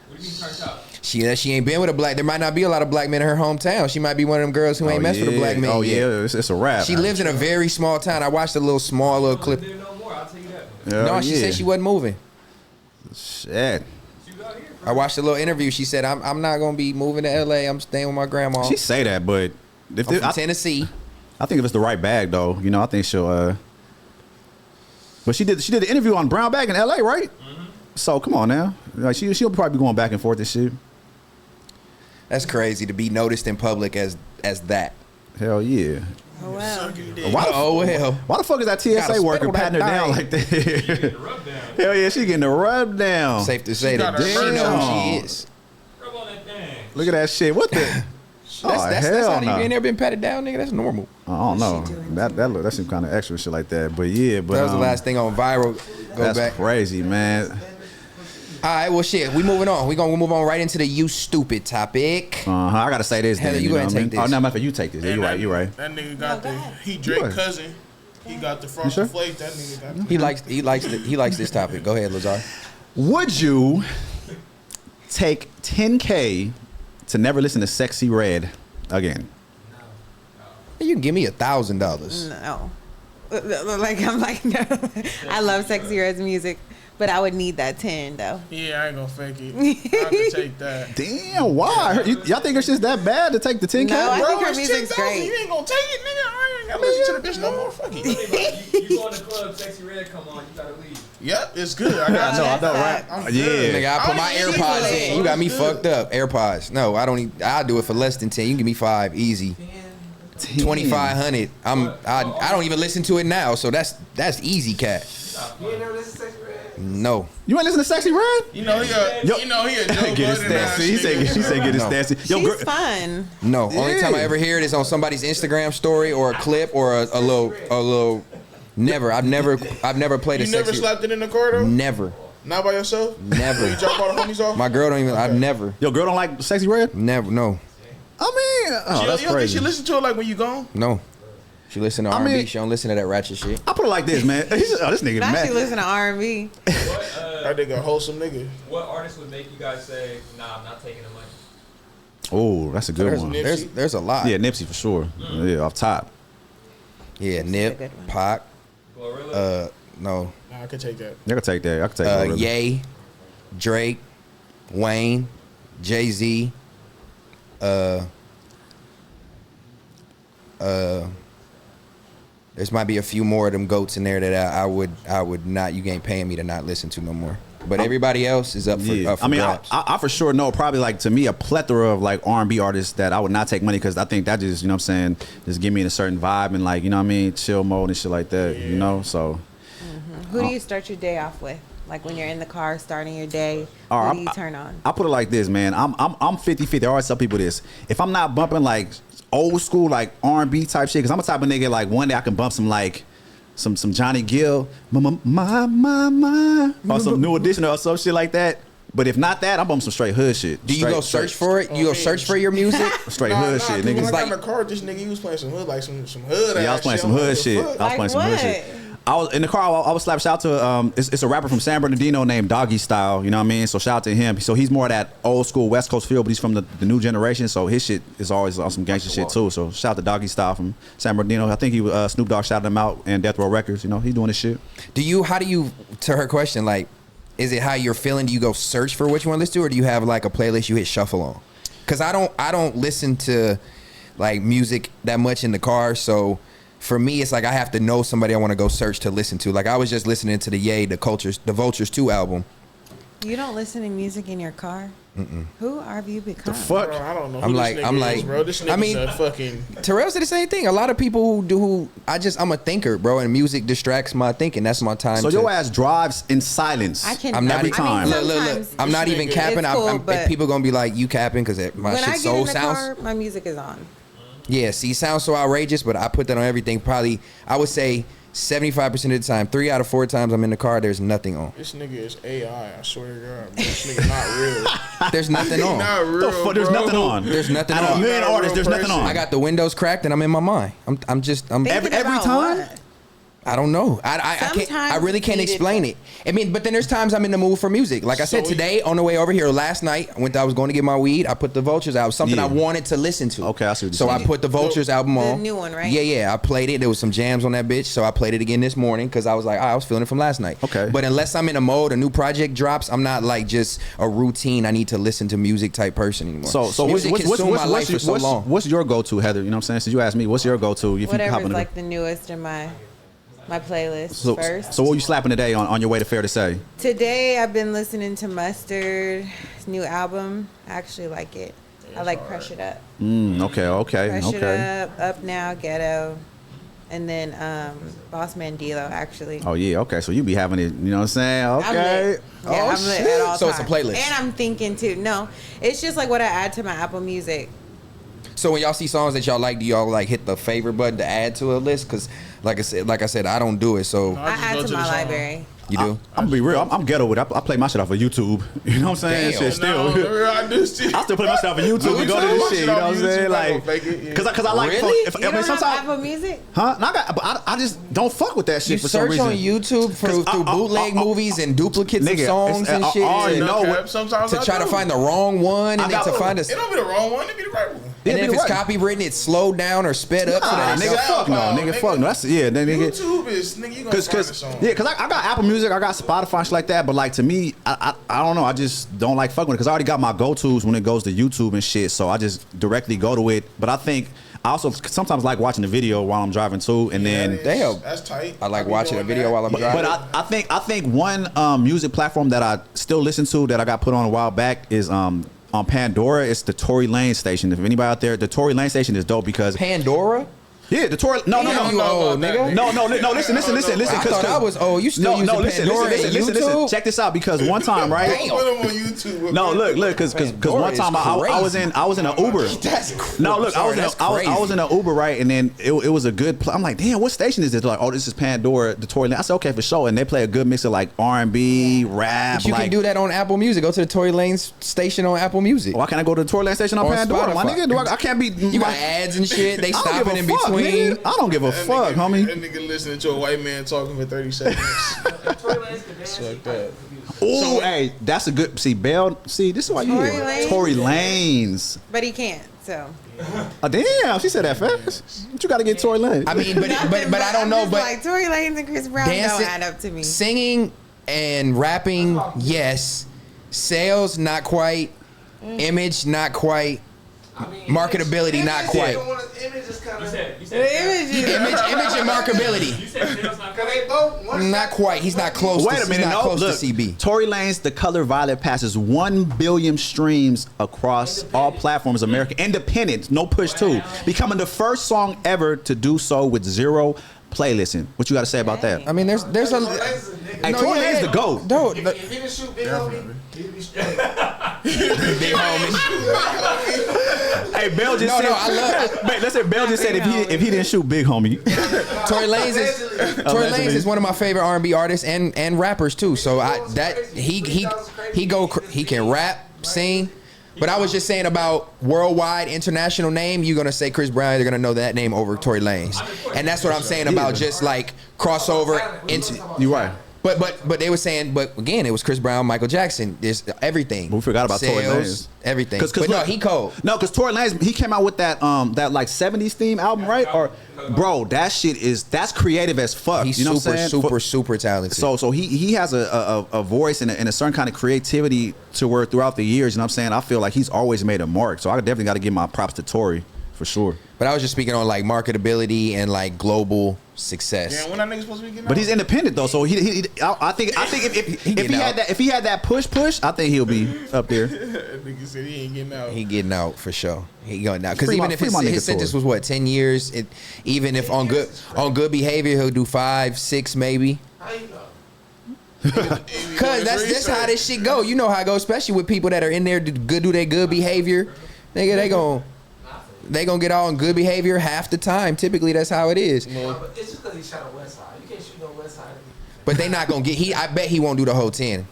What do you mean turned out? She ain't been with a black. There might not be a lot of black men in her hometown. She might be one of them girls who ain't messed with a black man yet. Yeah, it's a rap. She lives in a very small town. I watched a little clip. There no more. I'll tell you that. No, she said she wasn't moving. Shit. She was out here. I watched a little interview. She said, "I'm not gonna be moving to LA. I'm staying with my grandma." She say that, but if I'm from Tennessee. I think if it's the right bag though, I think she'll. But she did the interview on Brown Bag in LA, right? Mm-hmm. So come on now, like she'll probably be going back and forth and shit. That's crazy to be noticed in public as that. Hell yeah. Oh well. Why the fuck is that TSA worker patting her down like that? Getting the rub down. Hell yeah, she getting the rub down. Safe to say that got her she know Damn. who she is. Rub on that thing. Look at that shit. What the? That's hell how no. you ain't never been patted down, nigga. That's normal. I don't know. What's she doing? That seems kind of extra shit like that. But yeah, but That was the last thing on viral. Go that's back. crazy, man. All right, well, shit. We moving on. We gonna move on right into the you stupid topic. I gotta say this. Heather, then, you know go ahead what I and mean? take this. Oh no, matter you take this. Yeah, you're right. That nigga got go the ahead. he Drake Go ahead. cousin. He got the frosted sure? flakes. That nigga got. He likes this topic. Go ahead, Lazar. Would you take $10K to never listen to Sexy Red again? You can give me $1,000. No. Like I'm like no. I love Sexy Red's music, but I would need that 10 though. Yeah, I ain't gonna fake it. I can take that. Damn, why? Y'all think it's just that bad to take the 10K? No, I think her it's music's 10,000. great. You ain't gonna take it, nigga. I ain't gotta listen to the bitch no more. Fuck it. You go in the club, Sexy Red come on, you gotta leave. Yep, it's good. I got I know, you. right? I'm Yeah. good. Nigga, I put my don't even AirPods listen to in. You got me it. fucked up. AirPods. No, I don't. I'll do it for less than 10. You can give me 5 easy. 2,500. I don't even listen to it now, so that's easy, cat. You ain't never listen to Sexy Red? No. You ain't listen to Sexy Red? You know he a Yo. Joe Get his Budden ass Stancy. She said get his No. Stancy. Yo, She's fun. No. Only Yeah. time I ever hear it is on somebody's Instagram story or a clip or a little. Never. I've never played a You never sexy. slapped it in the car though? Never. Not by yourself? Never. You drop all the homies off? My girl don't even. I've never. Yo, girl don't like Sexy Red? Never. No. I mean, oh, you that's don't think crazy. she listen to it like when you gone? No. She listen to I R&B. mean- She don't listen to that ratchet shit. I put it like this, man. This nigga Now mad. she listen to R&B. That nigga a wholesome nigga. What artist would make you guys say, nah, I'm not taking the money? Oh, that's a good There's one. Nip- There's a lot. Yeah, Nipsey for sure. Yeah, off top. Yeah. That's a Nip. good one. Pac. Glorilla? No. Nah, I can take that. I could take that. I could take that. Ye, Drake, Wayne, Jay-Z, there's might be a few more of them goats in there that I would not. You ain't paying me to not listen to no more. But everybody else is up for. Yeah, Up for I mean, grabs. I for sure know probably like to me a plethora of like R&B artists that I would not take money because I think that just, you know what I'm saying, just give me a certain vibe and like, you know what I mean, chill mode and shit like that, you know. So Who do you start your day off with? Like when you're in the car starting your day, All right, who do you turn on? I put it like this, man. I'm 50-50. I always tell people this. If I'm not bumping like old school like R&B type shit, because I'm a type of nigga like one day I can bump some like some Johnny Gill, my, or some New Edition or some shit like that. But if not that, I'm bumping some straight hood shit. Do you go search for it? You go search for your music? straight hood shit, When niggas? I got in the car, this nigga, he was playing some hood, like some hood. Yeah, I was playing some hood shit. I was Like playing some hood what? shit. I was in the car. I was slap shout to it's a rapper from San Bernardino named Doggy Style. You know what I mean? So shout out to him. So he's more of that old school West Coast feel, but he's from the new generation. So his shit is always on some gangster shit too. So shout out to Doggy Style from San Bernardino. I think he was Snoop Dogg shouted him out and Death Row Records. You know, he's doing his shit. How do you, to her question, like, is it how you're feeling? Do you go search for what you want to listen to, or do you have like a playlist you hit shuffle on? Because I don't listen to like music that much in the car, so for me it's like I have to know somebody I want to go search to listen to. Like I was just listening to the Vultures 2 album, You don't listen to music in your car? Who have you become? The fuck? Bro, I don't know. I'm Who like- this nigga I'm is, like- bro. This nigga's I mean- a fucking. Terrell said the same thing. A lot of people who I'm a thinker, bro, and music distracts my thinking. That's my time. So to, your ass drives in silence. I can. I'm not every even. time. Look, sometimes I'm not even It's capping. cool, but- People gonna be like, you capping because my when I shit get so in the sounds. car, my music is on. Yeah, see, it sounds so outrageous, but I put that on everything. Probably, I would say 75% of the time, 3 out of 4 times I'm in the car, there's nothing on. This nigga is AI. I swear to God, bro. This nigga not real. There's nothing on. Not real. The fuck? There's bro. nothing on. There's nothing Out of on. a million Not a artists, real there's nothing person. on. I got the windows cracked and I'm in my mind. I'm Thinking every about time? what? I don't know. I can't. I Sometimes really can't needed explain to- it. I mean, but then there's times I'm in the mood for music. Like I said So today on the way over here last night, I was going to get my weed. I put the Vultures out. Something Yeah. I wanted to listen to. Okay, I see what you're So I saying. put the Vultures album The on. new one, right? Yeah. I played it. There was some jams on that bitch. So I played it again this morning because I was like, I was feeling it from last night. Okay. But unless I'm in a mode, a new project drops, I'm not like just a routine. I need to listen to music type person anymore. So music consumed my life for so long. what's your go-to, Heather? You know what I'm saying? Since you asked me, what's your go-to? If you hop Whatever's in the- like the newest in my playlist first. So what you slapping today on your way to Fair to Say? Today I've been listening to Mustard's new album. I actually like it. I like Crush It Up. Okay. Crush It Up Now, Ghetto, and then Boss Man D-Lo actually. Oh yeah, okay. So you be having it, you know what I'm saying? I'm Okay. lit. Yeah, I'm lit at all So it's a times. playlist. And I'm thinking too. No, it's just like what I add to my Apple Music. So when y'all see songs that y'all like, do y'all like hit the favorite button to add to a list? Because like I said, I don't do it. So I I just add go to to my the song. library. you do. I'm gonna be real. I'm ghetto with it. I play my shit off of YouTube. You know what I'm saying? Damn. Shit still. No, I do shit. I still put my stuff on YouTube and go to this shit. You know what I'm saying? Like, cause I like. Really? If, You I mean, don't have sometimes, Apple Music? huh? No, but I just don't fuck with that shit You for some search reason. on YouTube through 'Cause bootleg movies and duplicates of Nigga, songs it's- and I shit already to, know what- Sometimes to I try to do. find the wrong one I and then got- to find a. It don't be the wrong one. It be the right one. Yeah, And be if it's right. copywritten, it's slowed down or sped up. so Nah, that nigga, it's- fuck no, nigga, fuck no. That's nigga. YouTube is nigga. You gonna find the song. I got Apple Music, I got Spotify and shit like that. But like to me, I don't know. I just don't like fucking with it because I already got my go-tos when it goes to YouTube and shit. So I just directly go to it. But I think I also sometimes like watching the video while I'm driving too, and then. Damn. That's tight. I like be watching a doing video that. while I'm driving. But I think one music platform that I still listen to that I got put on a while back is on Pandora. It's the Tory Lane station. If anybody out there, the Tory Lane station is dope because Pandora? yeah, the Tory no Damn, you old, nigga. No, listen. I thought I was old. You still using Pandora and Listen. YouTube? Check this out because one time, right? Don't put them on YouTube. No, look, because Pandora one is time I was in an Uber. That's crazy. No, look, I was in an Uber, right, and then it was a good. I'm like, damn, what station is this? They're like, oh, this is Pandora, the Tory Lane. I said, okay, for sure, and they play a good mix of like R&B, rap. But you like, can do that on Apple Music. Go to the Tory Lanez station on Apple Music. why can't I go to the Tory Lane station on Or Pandora? My Spotify. nigga, I can't be. You got ads and shit. They I don't stopping give in a fuck, between. nigga. I don't give a fuck, homie. That nigga listening to a white man talking for 30 seconds. It's like that. Oh, hey, that's a good. See, Bell. See, this is why you Tory here. Lanez? Tory Lanez. But he can't, so. Oh, damn, she said that fast. But you got to get Tory Lanez. I mean, but I don't I'm know. just But like Tory Lanez and Chris Brown dancing, don't add up to me. singing and rapping, yes. Sales, not quite. Image, not quite. Marketability, not quite. You said The image is- Image and marketability. you said sales not correct. Not quite. He's not close. Wait a He's minute, not no, close look, to CB. Tory Lanez, The Color Violet passes 1 billion streams across all platforms. American independent, no push too, becoming the first song ever to do so with 0 playlisting. What you got to say about that? I mean, there's a. Hey, Tory Lanez the GOAT. No, If he didn't shoot Big Homie, he'd be straight. big homie. Hey, Bell just said. I love. Wait, let's say Bell just said if he didn't shoot Big Homie. Tory Lanez is one of my favorite R&B artists and rappers too. So he can rap, sing. But I was just saying about worldwide international name, you're gonna say Chris Brown, they're gonna know that name over Tory Lanez, and that's what I'm saying about just like crossover into. You right. But they were saying, but again, it was Chris Brown, Michael Jackson. There's everything. But we forgot about Tory Sales, Lanez. everything. Cause But no, look, he cold. No, because Tory Lanez, he came out with that like 70s theme album, right? Or bro, that's creative as fuck. He's you know what I'm saying? super talented. So he has a voice and a certain kind of creativity to where throughout the years, you know what I'm saying? I feel like he's always made a mark. So I definitely got to give my props to Tory for sure. But I was just speaking on like marketability and like global success. Damn, when that nigga supposed to be getting out? But he's independent though, so I think if he had that push, I think he'll be up there. That nigga said he ain't getting out. He getting out for sure. He going out because Free even my- if free my nigga his sentence Tory. was what 10 years, even if on good behavior he'll do 5, 6 maybe. How you know? Cause that's how this shit go. You know how it goes, especially with people that are in there to do their good behavior. They gonna get all in good behavior half the time. Typically, that's how it is. But it's just because he shot on West Side. You can't shoot on West Side. But they not gonna get. I bet he won't do the whole 10.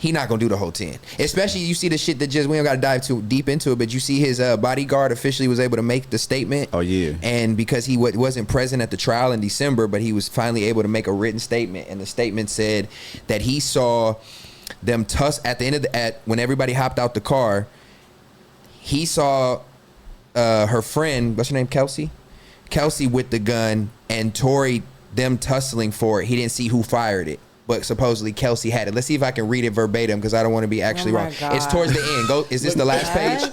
He not gonna do the whole 10. Especially you see the shit that just we don't gotta dive too deep into it. But you see his bodyguard officially was able to make the statement. Oh yeah. And because he wasn't present at the trial in December, but he was finally able to make a written statement, and the statement said that he saw them at the end of when everybody hopped out the car. He saw her friend, what's her name, Kelsey with the gun, and Tory them tussling for it. He didn't see who fired it, but supposedly Kelsey had it. Let's see if I can read it verbatim because I don't want to be actually wrong. God. It's towards the end. Is this the last page?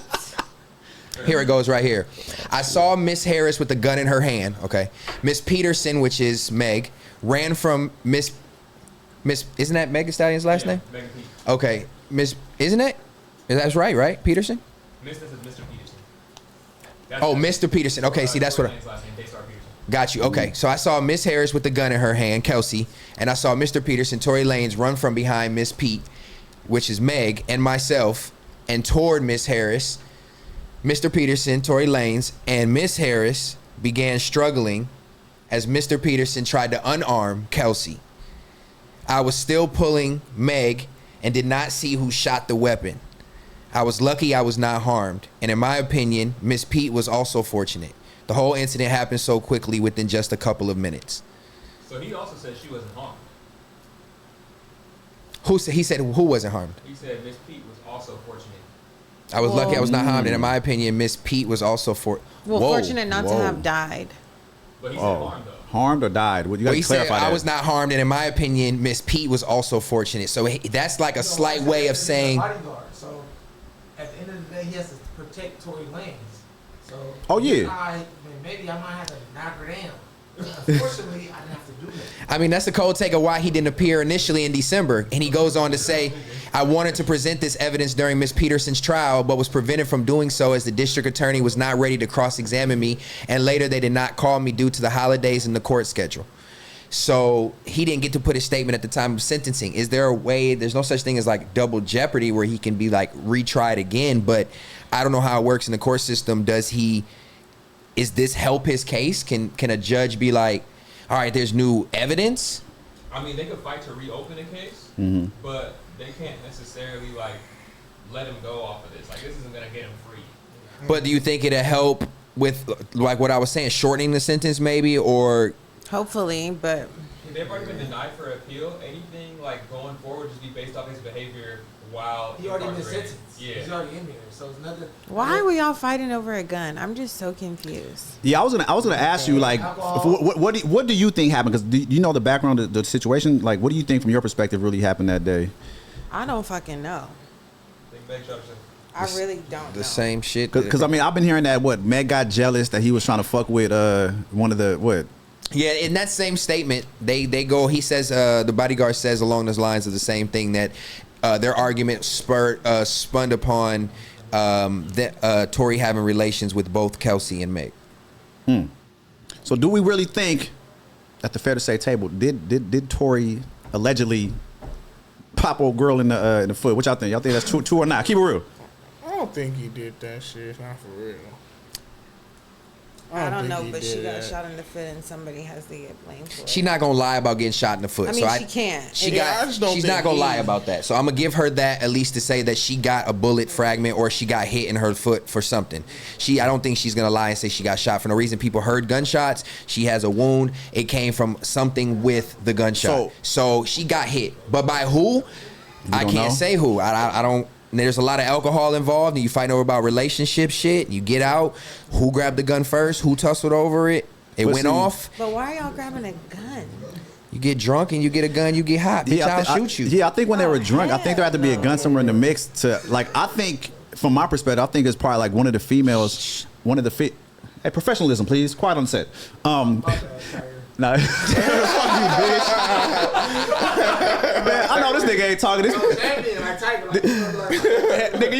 Here it goes right here. I saw Miss Harris with the gun in her hand. Okay. Miss Peterson, which is Meg, ran from Miss. Isn't that Meg Thee Stallion's last name? Megan Pete. Okay. Isn't it? That's right? Peterson? Mr. Peterson. Oh, Mr. Peterson. Okay, see, that's what. Got you. Okay, so I saw Miss Harris with the gun in her hand, Kelsey, and I saw Mr. Peterson, Tory Lanez run from behind Miss Pete, which is Meg, and myself, and toward Miss Harris. Mr. Peterson, Tory Lanez, and Miss Harris began struggling as Mr. Peterson tried to unarm Kelsey. I was still pulling Meg and did not see who shot the weapon. I was lucky I was not harmed, and in my opinion, Miss Pete was also fortunate. The whole incident happened so quickly within just a couple of minutes. So he also said she wasn't harmed. He said who wasn't harmed? He said Miss Pete was also fortunate. I was lucky I was not harmed, and in my opinion, Miss Pete was also fortunate not to have died. But he said harmed though. Harmed or died? Well, you got to He said clarify that. I was not harmed, and in my opinion, Miss Pete was also fortunate. So that's like a slight way of saying. Bodyguard. So at the end of the day, he has to protect Tory Lanez. So Oh, yeah. Maybe I might have to knock her down. Unfortunately, I didn't have to do that. I mean, that's the cold take of why he didn't appear initially in December. And he goes on to say, I wanted to present this evidence during Miss Peterson's trial, but was prevented from doing so as the district attorney was not ready to cross-examine me. And later they did not call me due to the holidays and the court schedule. So he didn't get to put his statement at the time of sentencing. Is there a way, there's no such thing as like double jeopardy where he can be like retried again, but I don't know how it works in the court system. Is this help his case? Can a judge be like, all right, there's new evidence? I mean, they could fight to reopen the case, but they can't necessarily like let him go off of this. Like this isn't gonna get him free. But do you think it'll help with like what I was saying, shortening the sentence maybe, or? Hopefully, but If they've already been denied for appeal, anything like going forward just be based off his behavior while He already been incarcerated. sentenced. Yeah. He's already in there, so it's nothing. why are we all fighting over a gun? I'm just so confused. Yeah, I was gonna ask you like, what do you think happened? Because do you know the background of the situation? Like, what do you think from your perspective really happened that day? I don't fucking know. I really don't know. The same shit. Because I mean, I've been hearing that Meg got jealous that he was trying to fuck with one of the Yeah, in that same statement, they go. He says the bodyguard says along those lines of the same thing that their argument spun upon Tory having relations with both Kelsey and Meg. So do we really think at the Fair to Say table did Tory allegedly pop old girl in the foot? What y'all think? Y'all think that's true or not? Keep it real. I don't think he did that shit. Not for real. I don't think know, he but she did got that. shot in the foot and somebody has to get blamed for it. She not gonna lie about getting shot in the foot. I mean, so she can't. She Yeah, I just don't she's think not gonna he- lie about that. So I'm gonna give her that at least to say that she got a bullet fragment or she got hit in her foot for something. I don't think she's gonna lie and say she got shot for no reason. People heard gunshots. She has a wound. It came from something with the gunshot. So she got hit, but by who? I don't can't know? say who. I don't. There's a lot of alcohol involved, and you fighting over about relationship shit. You get out. Who grabbed the gun first? Who tussled over it? It But went see- off. But why are y'all grabbing a gun? You get drunk and you get a gun, you get hot. Bitch, I'll shoot you. Yeah, I think when they were Oh, drunk, I think there had to be a gun somewhere in the mix to like. I think from my perspective, I think it's probably like one of the females, hey, professionalism, please, quiet on set. Nah. Fuck you, bitch. Man, I know this nigga ain't talking. This Champion, like Tiger. Like, nigga,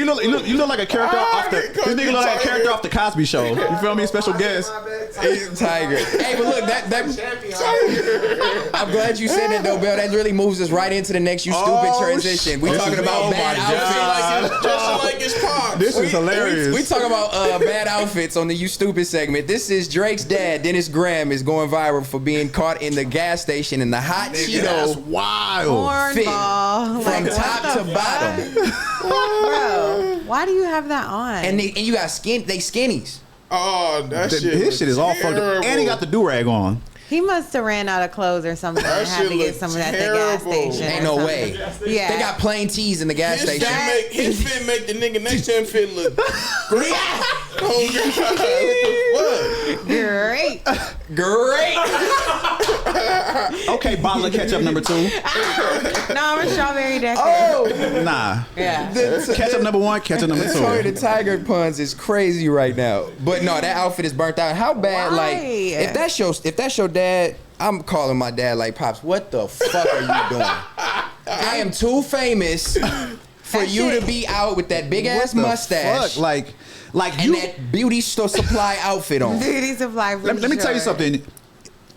you look like a character off the. This nigga look like a character off the Cosby Show. You feel me? Special guest. Tiger. Hey, but look, I'm glad you said that though, Bill. That really moves us right into the next you stupid transition. We talking about bad outfits. Just like his pops. This is hilarious. We talking about bad outfits on the You Stupid segment. This is Drake's dad, Dennis Graham, is going viral for being caught in the gas station in the hot That's Cheeto wild. fit Cornball. from Like, top what to the bottom. Bro, why do you have that on? And you got they skinnies. Oh, that shit. His shit is all fucked up. And he got the do-rag on. He must have ran out of clothes or something That and had to shit get look some of that at the gas terrible. station. Ain't or no something. way. Yeah. They got plain tees in the gas His station. fit make the nigga next to him fit look great. Oh God, what the Great. Great. Okay, bottle of ketchup number 2. No, I'm a strawberry decker. Oh, Nah. Yeah. Ketchup number 1, ketchup number 2. Toy the Tiger puns is crazy right now. But no, that outfit is burnt out. How bad? Why? Like, if that's your dad, I'm calling my dad like, Pops, what the fuck are you doing? I am too famous for That you shit- to be out with that big What ass the mustache fuck? Like and you. that beauty store supply outfit on. Beauty supply. Let me tell you something.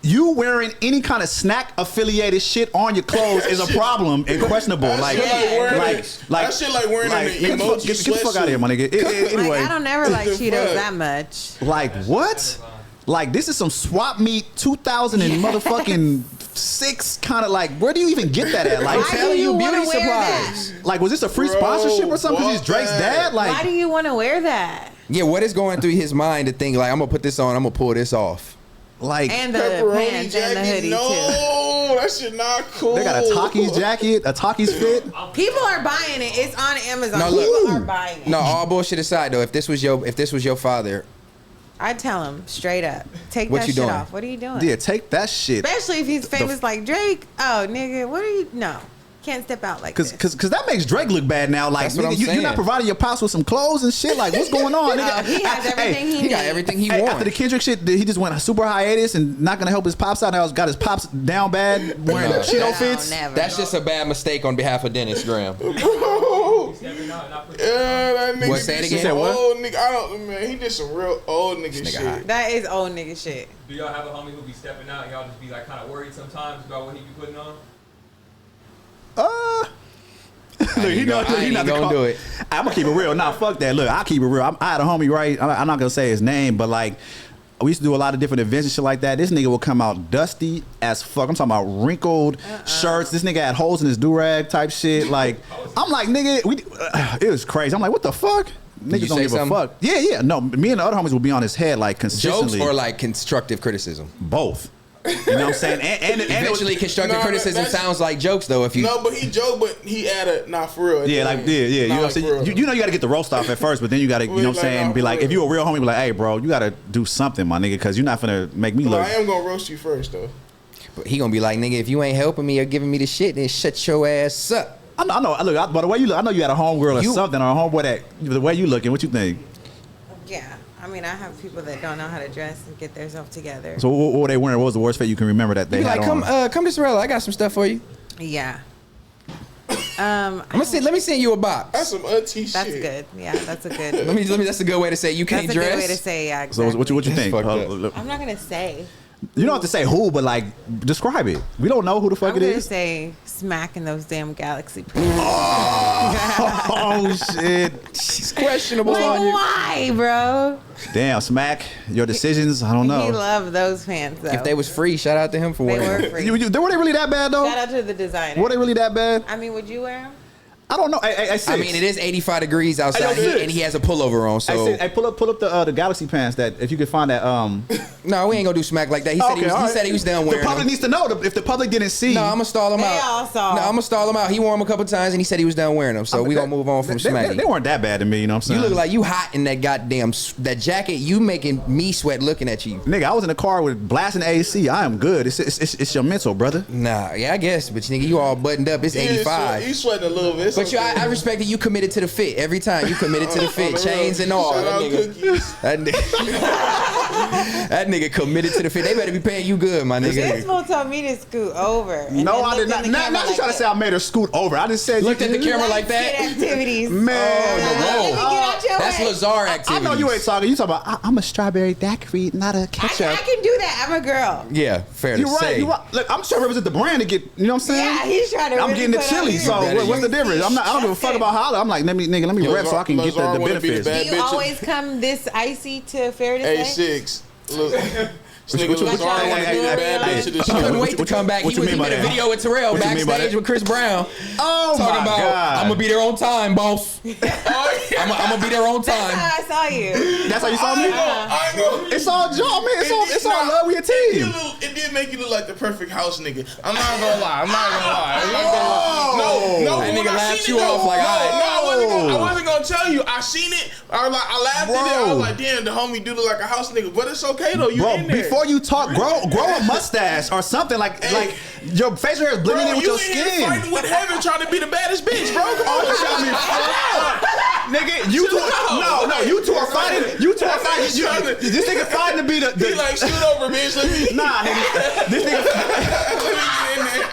You wearing any kind of snack affiliated shit on your clothes is a problem and questionable. Like, shit like wearing like that shit like wearing an nigga, emoji get the fuck out of here, my nigga. Anyway, Like, I don't ever like What the Cheetos fuck? that much. like what? Like this is some swap meet 2000 and motherfucking 6 kind of like. Where do you even get that at? Like, Why do you wanna beauty wear supplies. like was this a free Bro, sponsorship or something? Because he's fuck Drake's that. dad. Like, Why do you want to wear that? Yeah, what is going through his mind to think like, I'm gonna put this on, I'm gonna pull this off? like And the pepperoni pants and the jacket? hoodie No, that shit not cool. they got a Takis jacket, a Takis fit. too. People are buying it. It's on Amazon. No, look. People are buying it. No, all bullshit aside though, if this was your father, I tell him straight up, take What that you shit doing? off. What are you doing? Yeah, take that shit. Especially if he's famous like Drake. Oh, nigga, what are you? No, can't step out like this. Cause that makes Drake look bad now. Like, That's what nigga, I'm you're saying. not providing your pops with some clothes and shit. Like, what's going on, nigga? Oh, he has everything he he needs. got everything he Hey, wants. after the Kendrick shit, he just went a super hiatus and not gonna help his pops out. Now he's got his pops down bad wearing No. Cheeto No, fits. never. That's just a bad mistake on behalf of Dennis Graham. Stepping out and not putting Yeah, that nigga What, say it did again? some Said what? old nigga. I don't, man. He did some real old nigga This nigga shit. hot. That is old nigga shit. Do y'all have a homie who be stepping out and y'all just be like kind of worried sometimes about what he be putting on? Look, he not gonna the do it. I'm gonna keep it real. Nah, fuck that. Look, I'll keep it real. I had a homie, right? I'm not gonna say his name, but like, we used to do a lot of different events and shit like that. This nigga will come out dusty as fuck. I'm talking about wrinkled shirts. This nigga had holes in his do-rag type shit. Like, I'm like, nigga, it was crazy. I'm like, what the fuck? Niggas you don't say give a something? fuck. Yeah. No, me and the other homies will be on his head like Jokes consistently. or like constructive criticism? Both. You know what I'm saying? And it was- Eventually, constructive No, criticism that's- sounds like jokes though. If you No, but he joked, but he added, nah, for real. Yeah, like you know what I'm saying. You know you got to get the roast off at first, but then you got to, you know what I'm saying, Like, be nah, like, for if you a real homie, be like, hey, bro, you got to do something, my nigga, because you're not gonna make me No, look. I am gonna roast you first though. But he gonna be like, nigga, if you ain't helping me or giving me the shit, then shut your ass up. I know. Look, by the way you look, I know you had a homegirl or You- something, or a homeboy that the way you looking. What you think? Yeah, I mean, I have people that don't know how to dress and get themselves together. So what were they wearing? What was the worst fit you can remember that they Be had like, on? come to Sorella. I got some stuff for you. Yeah. Let me send you a box. That's some auntie shit. That's good. Yeah, that's a good. Let me. That's a good way to say you can't That's a dress. good way to say. Yeah, So exactly. what you think? fucked up. Look, I'm not gonna say. you don't have to say who, but like describe it. We don't know who the fuck I'm it gonna is. say smacking those damn galaxy prints. Oh shit! It's questionable Like, on you. why, bro? Damn, smack your decisions. I don't know. He loved those pants though. If they was free, shout out to him for They wearing were them. free. Were they really that bad though? Shout out to the designer. Were they really that bad? I mean, would you wear them? I don't know. Hey, I mean, it is 85 degrees outside, Hey, yo, and he has a pullover on. So Hey, pull up the Galaxy pants that if you can find that. no, we ain't gonna do smack like that. He said all right. said he was done The wearing public them. needs to know if the public didn't see. No, I'm gonna stall him They out. all saw. No, I'm gonna stall him out. He wore them a couple times, and he said he was done wearing them. So we gonna move on from smacking. They weren't that bad to me. You know what I'm You saying? look like you hot in that goddamn that jacket. You making me sweat looking at you. nigga. I was in the car with blasting AC. I am good. It's your mental, brother. Nah, yeah, I guess, but nigga, you all buttoned up. It's 85. You sweating a little bit. It's But okay. I respect that you committed to the fit every time. You committed to the fit, On the chains real. and all. Shout out That nigga, Cookies. that nigga committed to the fit. They better be paying you good, my nigga. This fool told me to scoot over. And No, then I did looked not. in the Now camera you like trying to say I made her scoot over. I just said Looked at the camera like Kid that. activities. Man, Let me get out your That's way. Lazar I activity. know you ain't talking. You talking about I'm a strawberry daiquiri, not a I ketchup. can do that. I'm a girl. Yeah, fair You're to right. say. You're right. Look, I'm trying to represent the brand to get. You know what I'm saying? Yeah, he's trying to. I'm really getting the put out chili. here. So better what's the use difference? I don't give a fuck about holla. I'm like, let me rep so I can get the Lazar wanna be the benefits. bad Do you bitch. always come this icy to Fair to Say? A6. Look. This nigga What you- Lazar what you- wanna be the bad hey, bitch of this He couldn't shit. wait to come back. what He you mean by made a that? video with Terrell What you mean by backstage that? with Chris Brown. Oh Talking my about, god! I'm gonna be there on time, boss. I'm gonna be there on That's time. how I saw you. That's how you saw me. I ain't gonna. It's all job, man. It's all love. We a team. It did make you look like the perfect house nigga. I'm not gonna lie. No, That when nigga I laughed seen you it, off like, no, alright. I wasn't gonna tell you. I seen it. I laughed at it. I Bro. was like, damn, the homie do look like a house nigga. But it's okay though. You Bro, in there. before you talk, grow a mustache or something like your facial hair is blending in with your you in here skin. fighting with heaven trying to be the baddest bitch, bro. Come on, You got me fucked up. Nigga, you two, you two are fighting. You two are fighting. This nigga fighting to be the He like, shoot over, bitch. Let me. nah, nigga. This nigga, Let me get in there.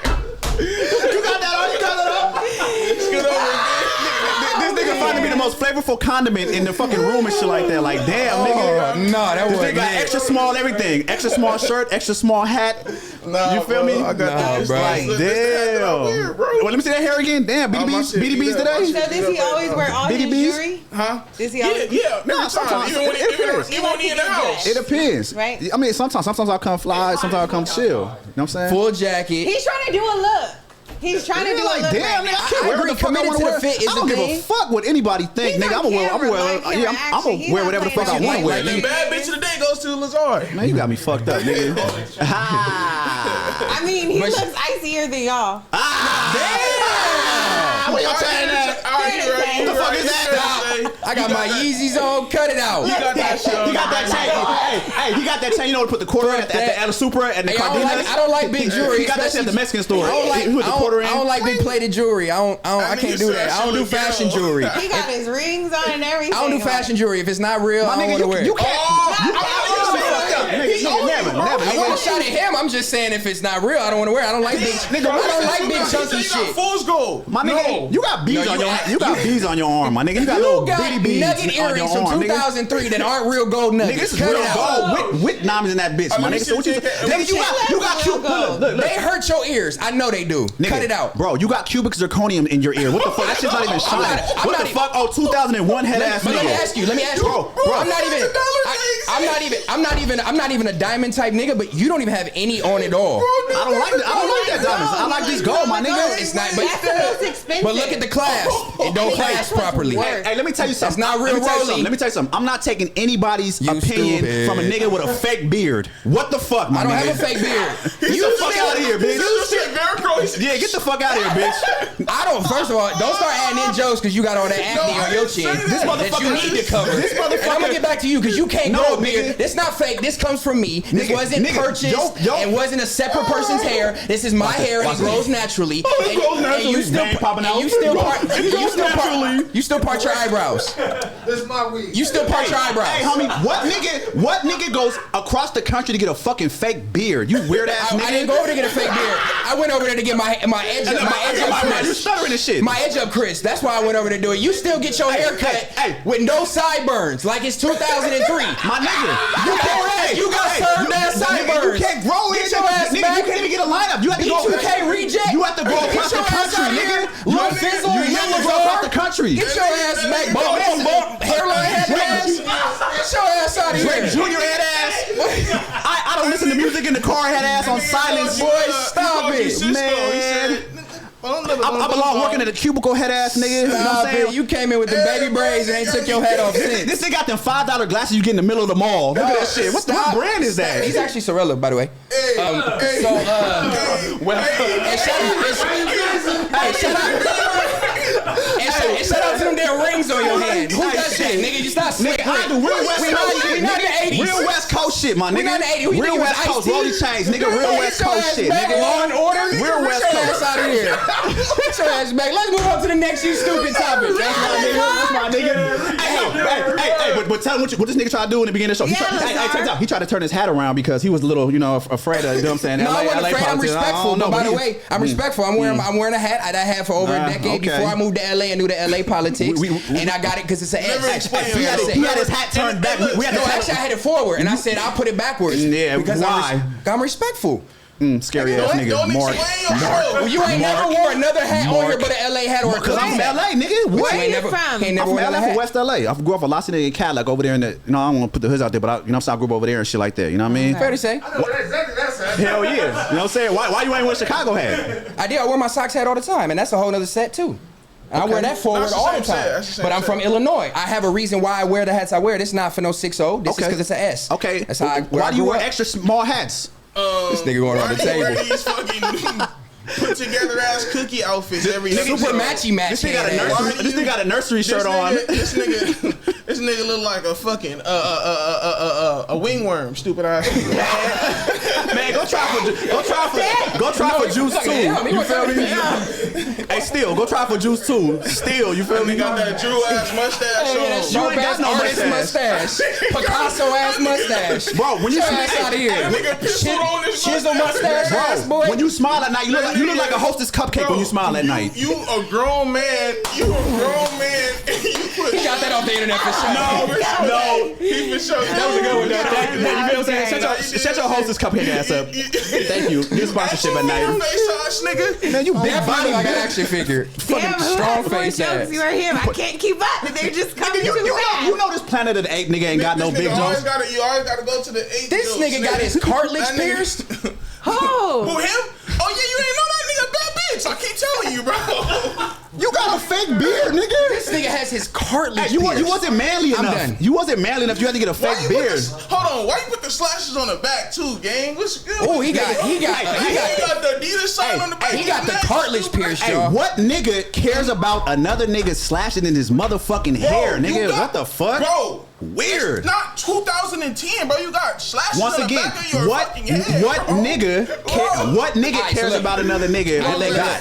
you got that on? You got that on? Scoot over, bitch. This nigga fighting to be the most flavorful condiment in the fucking room and shit like that. Like, damn, nigga. No, that This wasn't nigga got it. extra small everything. Extra small shirt, extra small hat. Nah, You feel bro, me? I got Nah, that. bro. Like, This the hat that I damn. wear, bro. Well, let me see that hair again. Damn, Oh, my shit BDBs beat up. My today? shit So does he always wear all his BDBs? jewelry? Huh? Does he Yeah, always? yeah. Nah, Every sometimes time. Even it depends. when he in the house. It depends. Right. I mean, sometimes I'll come fly, sometimes I'll come chill. You know what I'm saying? Full jacket. He's trying to do a look. He's trying to do like, a look damn, right nigga, now. I can't I wear agree, what the fuck I committed want to to the wear. fit is I don't the give a thing. fuck what anybody think, He's nigga. on I'm gonna camera, wear, like, yeah, I'm action. gonna He's wear not whatever the fuck I playing want to that wear. shit. The Nigga. bad bitch of the day goes to Lazar. Man, you got me fucked up, nigga. I mean, he But- looks icier than y'all. Damn! What y'all saying that? All right, you right. What the fuck is that? I got my Yeezys on. Cut it out. You got that shit on. He got that chain. Hey, he got that chain. You know, to put the quarter in at the Supra and the Hey, Cardenas. I don't like big jewelry. He got that shit at the Mexican store. I don't like, He put the quarter in. I don't like big plated jewelry. I can't do that. I don't do fashion jewelry. He got his rings on and everything. I don't do fashion jewelry. If it's not real, My I don't nigga, want to wear you it. can't. Never. I won't shot at him. I'm just saying if it's not real, I don't want to wear it. I don't like big. I don't like big chunky You got shit. fool's gold. My nigga, you got beads No, on you your got- you got beads on your arm, my nigga. You got You little got bitty beads nugget on your earrings from arm, nigga. 2003 that aren't real gold nuggets. Nigga, this is Cut real it out. gold with diamonds in that bitch, my let me nigga. see So what you what you can- nigga, you got real cute. gold. Look. They hurt your ears. I know they do. Nigga, Cut it out. bro. You got cubic zirconium in your ear. What the fuck? That shit's not even shining. I'm What not the even- fuck? Oh, 2001 head ass But let me nigga. ask you. Bro, I'm not even a diamond type nigga, but you don't even have any on at all. I don't like that diamonds. I like this gold, my nigga. It's not. That's the most expensive. But look at the class. It don't class properly. Hey, let me tell you something. That's not real rolling. Let me tell you something. I'm not taking anybody's You opinion stupid. from a nigga with a fake beard. What the fuck, my I don't nigga? have a fake beard. Get the fuck out of here, bitch. You shit Velcro. Yeah, get the fuck out of here, bitch. I don't. First of all, don't start adding in jokes because you got all that acne No, on your chin. This that you motherfucker- need to cover. this And I'm motherfucker- gonna get back to you because you can't No, grow a beard. nigga. This not fake. This comes from me. This Nigga, wasn't nigga, purchased. yo. It wasn't a separate person's hair. This is my hair and it grows naturally. it grows naturally. you still Vein popping out. you still part. It grows naturally. You still part your eyebrows. This is my weed. You still part your eyebrows. Hey, homie, what nigga goes across the country to get a fucking fake beard? You weird ass nigga. I didn't go over there to get a fake beard. I went over there to get my edge And up. My edge up you crisp. stuttering and shit. My edge up crisp. That's why I went over there to do it. You still get your hair cut hey. with no sideburns like it's 2003. My nigga, You got served ass sideburns. You can't grow Get it. your ass Nigga, back. you can't even get a lineup. You have to go. B2K reject. You have to go Get across the your ass country, out here. nigga. Lil Fizzle, You have to go across the country. Get your ass back. Bump. Hairline head ass. Get your ass out of Drake here. Junior head ass. I don't listen to music in the car head ass on silence. Boy, stop it, man. I belong working at a cubicle head ass nigga. You know what I'm Stop saying? it. You came in with the baby braids and ain't took your head off since. This thing got them $5 glasses you get in the middle of the mall. Look at that shit. What brand is that? He's actually Sorella, by the way. And shout out to them damn rings on your hand. Who does that, nigga? You stop slick. Nigga, I do real West Coast shit. We not in the 80s. Real West Coast shit, my nigga. We not in the 80s. Who you Real think it was, West Coast, Ice-T? Rolly Chains, nigga. Real West Coast shit, Back nigga. Law and Order. Real West Get your Coast. ass out of here. Get your ass back. Let's move on to the next you stupid topic. That's my nigga. That's my nigga. Hey, but but tell him what this nigga tried to do in the beginning of the show. He tried to turn his hat around because he was a little, afraid of, you know what I'm saying? No, I wasn't afraid. I'm politics. respectful. But by the way, I'm respectful. I'm wearing a hat. I had for over a decade. Okay. Before I moved to LA, I knew the LA politics, and I got it because it's an S. He had his hat turned back. Actually, I had it forward, and I said I'll put it backwards. Yeah, because why? I'm respectful. Scary ass nigga. Mark. Well, you ain't never wore another hat on here but an LA hat or a Because I'm from LA, nigga. Where are you from? I'm from LA, from West LA. I grew up a lot in Cadillac over there in the, I don't want to put the hoods out there, but I grew up over there and shit like that. You know what I mean? Fair to say. I know exactly that's Hell yeah. You know what I'm saying? Why you ain't wear Chicago hat? I did. I wear my Sox hat all the time, and that's a whole other set too. I wear that forward all the time. But I'm from Illinois. I have a reason why I wear the hats I wear. This is not for no 6-0. This is because it's an S. Okay. That's how why do you wear extra small hats? This nigga going around the table. Wear these fucking put together ass cookie outfits every Super matchy match. This nigga got a nursery shirt on. This nigga look like a fucking a wingworm, stupid ass. Man, go try for Juice too. You feel me? Hey, still, go try for Juice too. Still, you feel me? Got that Drew ass mustache on. You ain't got no mustache. Picasso ass mustache. Bro, when you out of here. Nigga pistol on his Chisel mustache ass boy. When you smile at night, you look like a Hostess cupcake when you smile at night. You a grown man. You He got that off the internet for sure. No. He for sure. That was a good one. You feel what I'm saying? Shut your Hostess cupcake ass up. Thank you. New sponsorship at night. Nigga. Man, you big That body body like an action figure. Damn, who Strong has more face jokes? ass. You are him. I can't keep up. They're just coming too fast. You know this Planet of the Apes nigga ain't got no big jokes. You always gotta go to the 8. This nigga got his cartilage pierced. Who? Who, him? Oh yeah, you ain't know that nigga bad bitch. I keep telling you, bro. You got a fake beard, nigga. This nigga has his cartilage Hey, you wasn't manly I'm enough. done. You wasn't manly enough. You had to get a fake beard. Hold on, why you put the slashes on the back too, gang? What's good? Oh, he got the Adidas sign on the back. he got the cartilage pierced, Hey, y'all. what nigga cares about another nigga slashing in his motherfucking hair, nigga? What the fuck? Bro, weird. It's not 2010, bro. You got slashes Once on the again, back of your fucking head. what nigga Alright, cares so look. about another nigga that they got?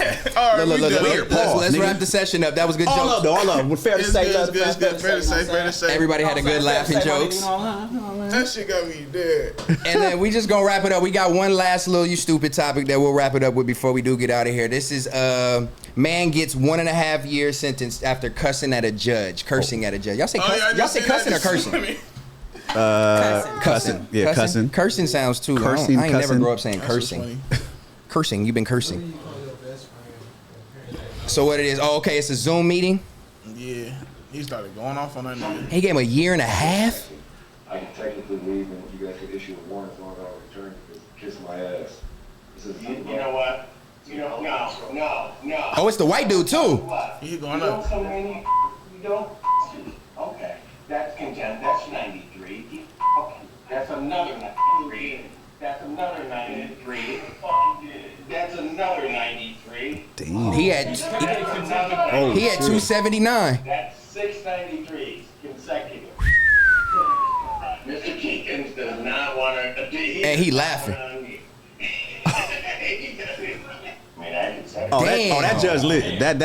Look. Weird. Pause, Let's nigga. wrap the session up. That was good All up, jokes. though. All up. Fair to It's say. good, it's good. Fair to say. Everybody had a good laughing jokes. That shit got me dead. And then we just gonna wrap it up. We got one last little you stupid topic that we'll wrap it up with before we do get out of here. This is man gets 1.5 year sentence after cussing at a judge. Cursing at a judge. Y'all say cussing or cursing? Cussing. Yeah, cussing. Cursing sounds too. Cursing, I ain't never cussing. grow up saying cursing. Cursing. You've been cursing. So what it is? Oh, okay. It's a Zoom meeting. Yeah, he started going off on that nigga. He gave him 1.5 years. I can technically leave and you guys could issue a warrant as long as I'll return because kiss my ass. This is You know what? No. Oh, it's the white dude too. What? He going You don't up. come in, you don't. Okay, that's content. That's 93. That's another 93. That's another 93. That's another 93. Damn. He had 279. That's 6 93s consecutive. Mr. Jenkins does not want to. And he laughing. Oh, Damn. that judge lit. That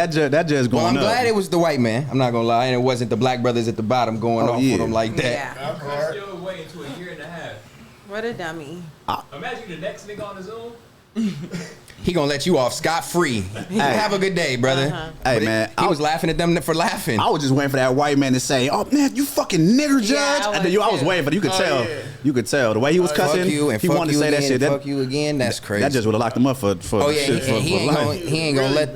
judge going Well, I'm up. glad it was the white man. I'm not gonna lie, and it wasn't the black brothers at the bottom going off with him like that. Yeah. I'm still waiting to 1.5 years. What a dummy. Imagine the next nigga on the Zoom. He gonna let you off scot free. Have a good day, brother. Hey, But man, he was laughing at them for laughing. I was just waiting for that white man to say, "Oh man, you fucking nigger judge." Yeah, I And then I was too. waiting for it. You could tell. yeah. You could tell the way he was cussing. Fuck you and he fuck wanted you to say again that shit. and fuck you again. That's crazy. That just would have locked him up for Oh yeah, shit, he ain't gonna let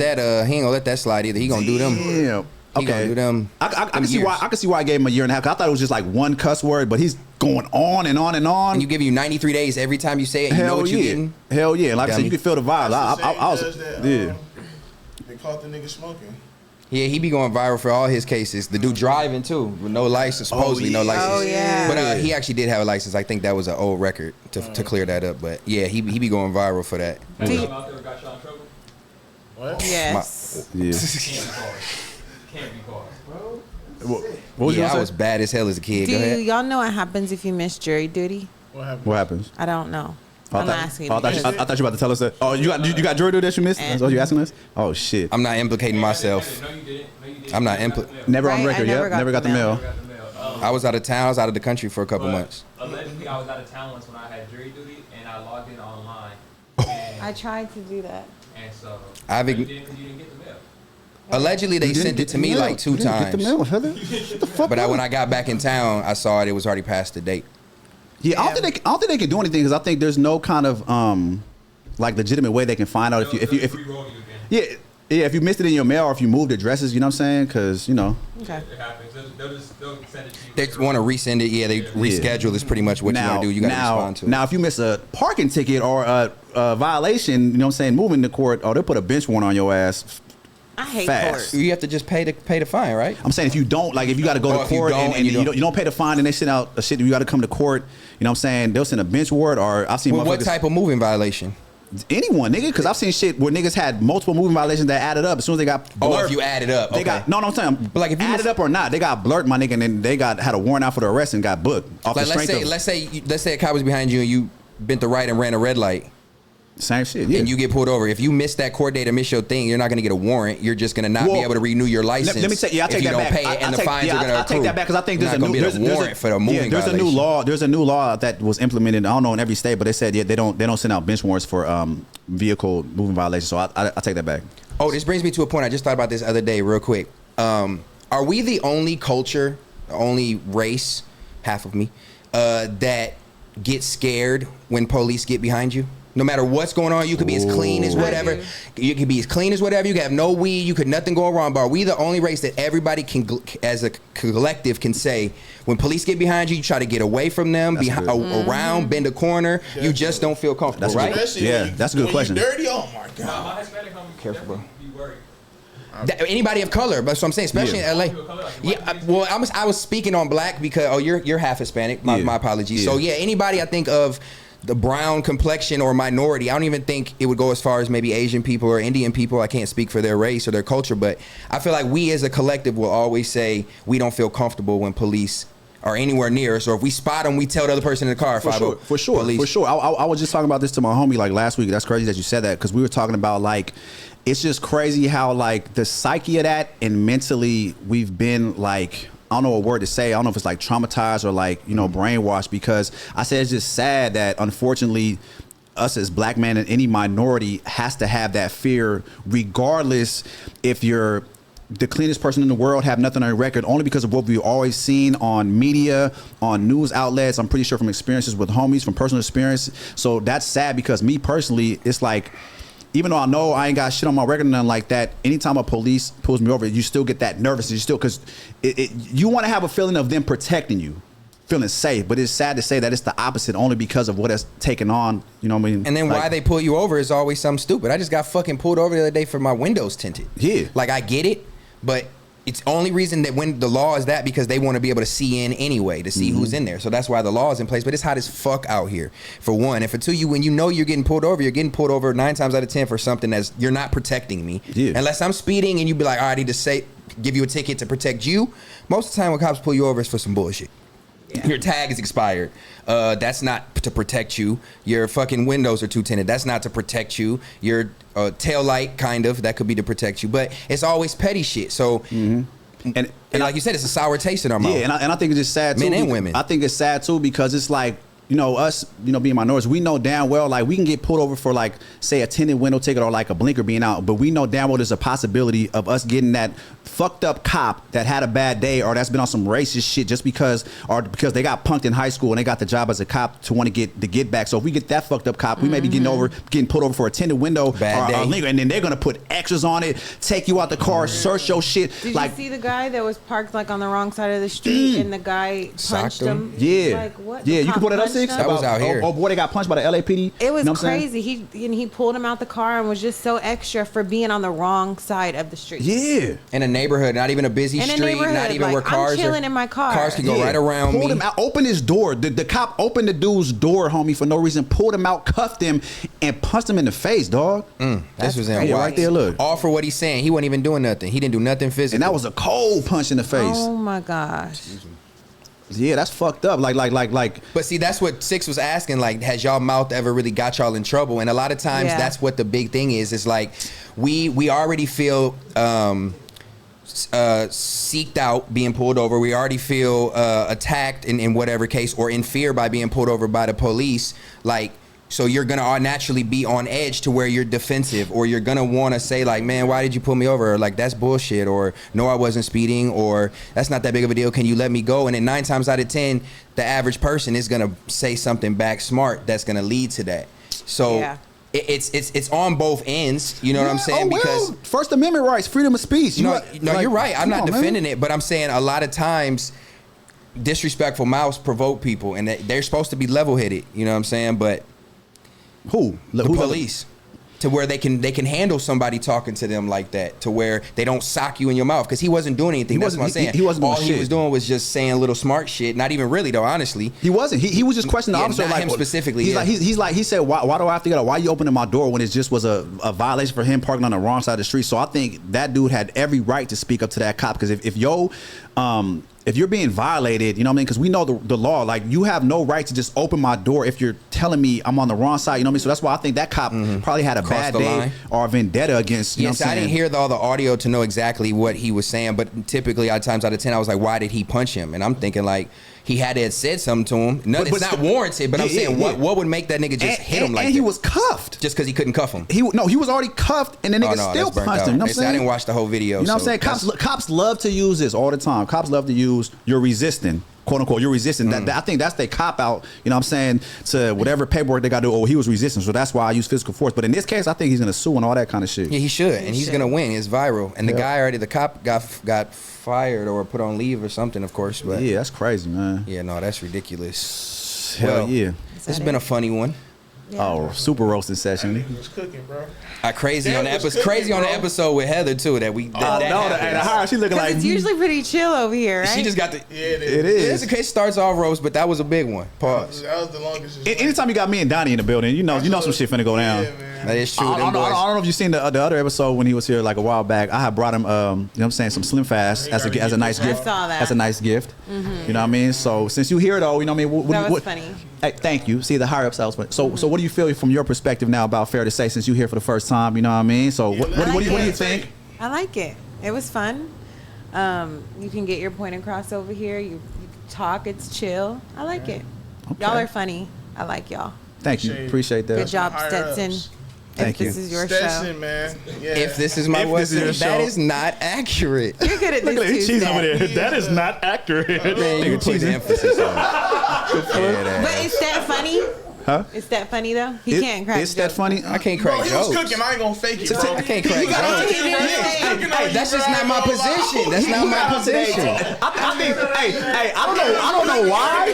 that slide either. He gonna do them. Yeah. He gonna Okay. do them. I can see why. I can see why I gave him 1.5 years. 'Cause I thought it was just like one cuss word, but he's going on and on and on. And you give you 93 days every time you say it. You know Hell what you're yeah. getting. Hell yeah. Like I said, Dummy. you can feel the vibes. I was. Yeah. They caught the nigga smoking. Yeah, he be going viral for all his cases. The dude driving too, with no license, supposedly no license. Oh, yeah. But he actually did have a license. I think that was an old record to clear that up. But yeah, he be going viral for that. Have y'all out there got y'all in trouble? What? Yes. Yeah. Can't be cars. What was you Yeah, I gonna was say? bad as hell as a kid. Do Go ahead. y'all know what happens if you miss jury duty? What happened? What happens? I don't know. Oh, I'm asking. I thought you because- were about to tell us that. Oh, you got jury duty that you missed? That's what you asking us? Oh shit. I'm not implicating myself. No, you didn't. No, you didn't. I'm not You got the mail. Never on Right, I record. never Yep. got Never got the the mail. You got the mail. I was out of town. I was out of the country for a couple months. Allegedly, I was out of town once when I had jury duty, and I logged in online. I tried to do that. And so I've you didn't get the mail. Allegedly, they sent it to me like 2 times. Get the mail, Heather. Shut the fuck But up. when I got back in town, I saw it was already past the date. Yeah, I don't think they can do anything because I think there's no kind of like legitimate way they can find out if you if you missed it in your mail or if you moved addresses. You know what I'm saying? Because Okay. It happens. They'll send it to you. They want to resend it. Yeah, they reschedule is pretty much what you got to do. You got to respond to it. Now, if you miss a parking ticket or a violation, you know what I'm saying, moving to court, they'll put a bench warrant on your ass. I hate Fast. court. You have to just pay the fine, right? I'm saying if you don't, like if you got to go Oh, to if you court don't and and you don't pay the fine and they send out a shit, you got to come to court. You know what I'm saying? They'll send a bench warrant or I've seen Well, what motherfuckers- type of moving violation? Anyone, nigga, because I've seen shit where niggas had multiple moving violations that added up. As soon as they got Oh, blurred, if you add it up, they okay. got no. I'm saying, But like if you added up or not, they got blurred, my nigga, and then they had a warrant out for the arrest and got booked off Like the strength of let's say a cop was behind you and you bent the right and ran a red light. same shit. Yeah, And you get pulled over. If you miss that court date or miss your thing, you're not going to get a warrant. You're just going to not be Well, able to renew your license. Let me take. Yeah, I take if you that don't back. pay it, and the take, fines are going to I accrue. take that back because I think there's a not new gonna be a warrant for the moving there's violation. a new law. There's a new law that was implemented. I don't know in every state, but they said they don't send out bench warrants for vehicle moving violations. So I take that back. Oh, this brings me to a point. I just thought about this other day, real quick. Are we the only culture, the only race, half of me, that gets scared when police get behind you? No matter what's going on, you could be as clean as whatever. You could be as clean as whatever. You could have no weed. You could nothing going wrong. But are we the only race that everybody can, as a collective, can say when police get behind you, you try to get away from them, around, bend a corner. You just don't feel comfortable, right? Especially Yeah, when that's a good when question. You dirty. Oh my god. Nah, my Hispanic homies Careful, bro. definitely be worried. Anybody of color, that's what I'm saying, especially in LA. Yeah, well, I was speaking on black because you're half Hispanic. My apologies. Yeah. So yeah, anybody I think of the brown complexion or minority, I don't even think it would go as far as maybe Asian people or Indian people. I can't speak for their race or their culture, but I feel like we as a collective will always say we don't feel comfortable when police are anywhere near us, or if we spot them, we tell the other person in the car. For sure. I was just talking about this to my homie like last week. That's crazy that you said that because we were talking about like it's just crazy how like the psyche of that and mentally we've been like, I don't know a word to say. I don't know if it's like traumatized or like, you know, brainwashed, because I said it's just sad that unfortunately us as black men and any minority has to have that fear regardless if you're the cleanest person in the world, have nothing on your record, only because of what we've always seen on media, on news outlets. I'm pretty sure from experiences with homies, from personal experience. So that's sad because me personally, it's like, even though I know I ain't got shit on my record and nothing like that, anytime a police pulls me over, you still get that nervous. You still, because you want to have a feeling of them protecting you, feeling safe. But it's sad to say that it's the opposite, only because of what it's taken on. You know what I mean? And then like, why they pull you over is always something stupid. I just got fucking pulled over the other day for my windows tinted. Yeah. Like I get it, but it's only reason that when the law is that because they want to be able to see in anyway to see who's in there. So that's why the law is in place. But it's hot as fuck out here, for one. And for two, when you know you're getting pulled over 9 times out of 10 for something that's you're not protecting me. Yeah. Unless I'm speeding and you be like, all right, I need to give you a ticket to protect you. Most of the time when cops pull you over, it's for some bullshit. Yeah. Your tag is expired. That's not to protect you. Your fucking windows are too tinted. That's not to protect you. Your tail light, kind of, that could be to protect you. But it's always petty shit. So, and like you said, it's a sour taste in our mouth. Yeah, and I think it's just sad too. Men and women. I think it's sad too because it's like, you know, us, you know, being minorities, we know damn well, like, we can get pulled over for, like, say, a tinted window ticket or, like, a blinker being out, but we know damn well there's a possibility of us getting that fucked up cop that had a bad day or that's been on some racist shit just because they got punked in high school and they got the job as a cop to want to get the get back. So if we get that fucked up cop, we may be getting pulled over for a tinted window Bad or day. a blinker, and then they're going to put extras on it, take you out the car, search your shit. Did like, you see the guy that was parked like on the wrong side of the street and the guy punched Socked him? him? Yeah. Like what? Yeah, The you can cop pull that up, punched 6? him? That was out here. Oh, boy, they got punched by the LAPD. It was You know what I'm saying? crazy. He pulled him out the car and was just so extra for being on the wrong side of the street. Yeah. In a neighborhood, not even a busy In a street, neighborhood, not even like, where cars I'm chilling in my car. Cars can go right around pulled me. him out, opened his door. The cop opened the dude's door, homie, for no reason. Pulled him out, cuffed him, and punched him in the face, dog. This was in crazy. Watts. Right there, look. All for what he's saying. He wasn't even doing nothing. He didn't do nothing physical. And that was a cold punch in the face. Oh my gosh. Yeah, that's fucked up. Like. But see, that's what Six was asking. Like, has y'all mouth ever really got y'all in trouble? And a lot of times, Yeah. that's what the big thing is. It's like we already feel seeked out being pulled over. We already feel attacked in whatever case, or in fear by being pulled over by the police. Like, so you're gonna naturally be on edge to where you're defensive, or you're gonna want to say like, man, why did you pull me over? Or like, that's bullshit, or no, I wasn't speeding, or that's not that big of a deal, can you let me go? And then 9 times out of 10, the average person is gonna say something back smart that's gonna lead to that. So Yeah. it's on both ends, you know what I'm saying? Because First Amendment rights, freedom of speech. No, Like, you're right. I'm not come on, defending man. it, but I'm saying a lot of times disrespectful mouths provoke people, and they're supposed to be level-headed, you know what I'm saying? But Who? the police, to where they can handle somebody talking to them like that, to where they don't sock you in your mouth, because he wasn't doing anything. That's what I'm saying. He wasn't doing All he shit. was doing was just saying little smart shit. Not even really though, honestly. He wasn't. He was just questioning the Yeah, officer. not like him specifically, He's yeah. like he said, why do I have to get up? Why are you opening my door when it just was a violation for him parking on the wrong side of the street? So I think that dude had every right to speak up to that cop, because if you're being violated, you know what I mean? Because we know the law. Like, you have no right to just open my door if you're telling me I'm on the wrong side. You know what I mean? So that's why I think that cop probably had a Crossed bad the day line. or a vendetta against. You know Yes, what I'm I saying? didn't hear all the audio to know exactly what he was saying, but typically, 9 times out of 10, I was like, why did he punch him? And I'm thinking like, he had to have said something to him. No, But it's not warranted, but I'm yeah, saying, yeah. what would make that nigga just hit him like and that? he was cuffed. Just because he couldn't cuff him. He was already cuffed, and the nigga no, still that's burnt punched out. him. You know what I'm It's- I saying? didn't watch the whole video. You know what I'm so saying? Cops love to use this all the time. Cops love to use "you're resisting," quote unquote. You're resisting. I think that's their cop out. You know what I'm saying? To whatever paperwork they got to do. Oh, he was resisting, so that's why I use physical force. But in this case, I think he's gonna sue and all that kind of shit. Yeah, he should, and he's should. gonna win. It's viral, and Yeah. the cop got fired or put on leave or something, of course. But Yeah, that's crazy, man. yeah, no, that's ridiculous. Hell Well, yeah. It's been a funny one. Yeah. Oh, super roasting session. Nigga was cooking, bro. Crazy Damn, on the it's episode. cooking, Crazy on the bro. episode with Heather too. That we. That The hire, she looking 'Cause like it's usually pretty chill over here, right? She just got the. Yeah, it it is. is. It starts off roast, but that was a big one. Pause. That was the longest. Anytime you got me and Donnie in the building, you know some shit finna go down. Yeah, man. That is true. I Them don't boys. know if you've seen the other episode when he was here like a while back. I had brought him, you know what I'm saying, some Slim Fast as a nice gift. I saw that. As a nice gift. You know what I mean? So since you here though, you know what I mean? That was funny. Hey, thank you. See the higher ups. So what do you feel from your perspective now about Fair to Say, since you here for the first time? You know what I mean? So what do you think? I like it. It was fun. You can get your point across over here. You talk. It's chill. I like it. Okay. Y'all are funny. I like y'all. Thank you. Appreciate that. Good job, higher Stetson. ups. Thank if this you. is your Stetson, show. man. Yeah. If this is my If this is your Western, that show. is not accurate. You're good at this Tuesday. That is not accurate. Man, you put the emphasis on it. But is that funny? Huh? Is that funny though? He can't crack. Is that jokes. funny? I can't Bro, crack he was jokes. cooking. I ain't gonna fake it, bro. I can't crack jokes. He was cooking on Hey, you, that's bro. just not my position. That's not my position. I think. Hey, I don't know why.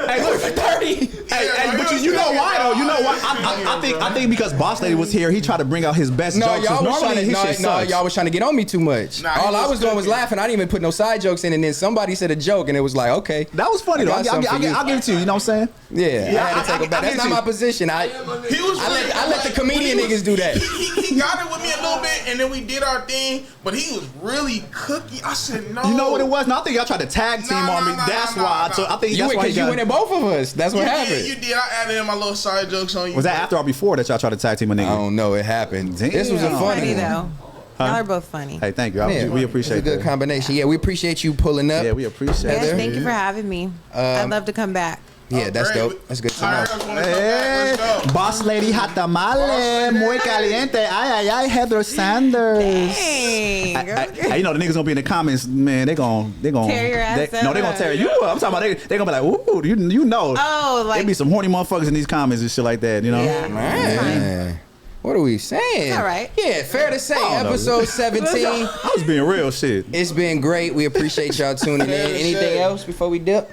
Hey, look, 30. Hey, but you know why though? You know why? I think because Boss Lady was here, he tried to bring out his best No, jokes. y'all was trying Normally to, his shit no, sucks. y'all was trying to get on me too much. Nah, All he I was was doing was cooking. laughing. I didn't even put no side jokes in, and then somebody said a joke, and it was like, okay, That was funny though. I got something for you. I'll give it to you. You know what I'm saying? yeah, I had to take it back. I That's get not you. my position. He was I let the comedian niggas do that. He got it with me a little bit, and then we did our thing. But he was really cooking. I said no. You know what it was? No, I think y'all tried to tag team on me. That's why. So I think You that's went why because you went at both of us. That's what You happened. did. I added in my little side jokes on you. Was that after or before that y'all tried to tag team a I nigga? don't know. It happened. Damn. This was a Funny funny Funny one. though. Y'all are both funny. Hey, thank you. Yeah, We It's appreciate a good that. combination. Yeah, we appreciate you pulling up. Yeah, we appreciate Yes, that. thank you for having me. I'd love to come back. Yeah, that's great. dope. That's good to All know. right, let's go. Hey, Let's go. Boss Lady Hot Tamale, muy caliente. Ay, ay, ay, Heather Sanders. Dang. Hey, you know the niggas gonna be in the comments, man. They gon' Tear your ass No, they gonna up. tear you up. I'm talking about they gonna be like, ooh, you know. Oh, like There be some horny motherfuckers in these comments and shit like that, you know. Yeah. Man, what are we saying? All right. Yeah, fair to say, I don't know. episode 17. I was being real shit. It's been great. We appreciate y'all tuning in. Anything else before we dip?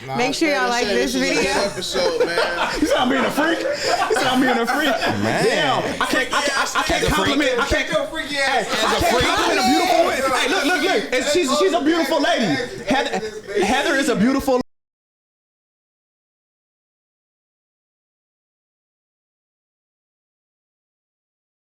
Nah, Make sure y'all like this is a good video. episode, man. You said I'm being a freak. You said I'm being a freak. Man. Damn, I can't compliment. I can't Your freaky ass. I can't compliment a beautiful woman. Hey, look. She's a beautiful lady. Heather is a beautiful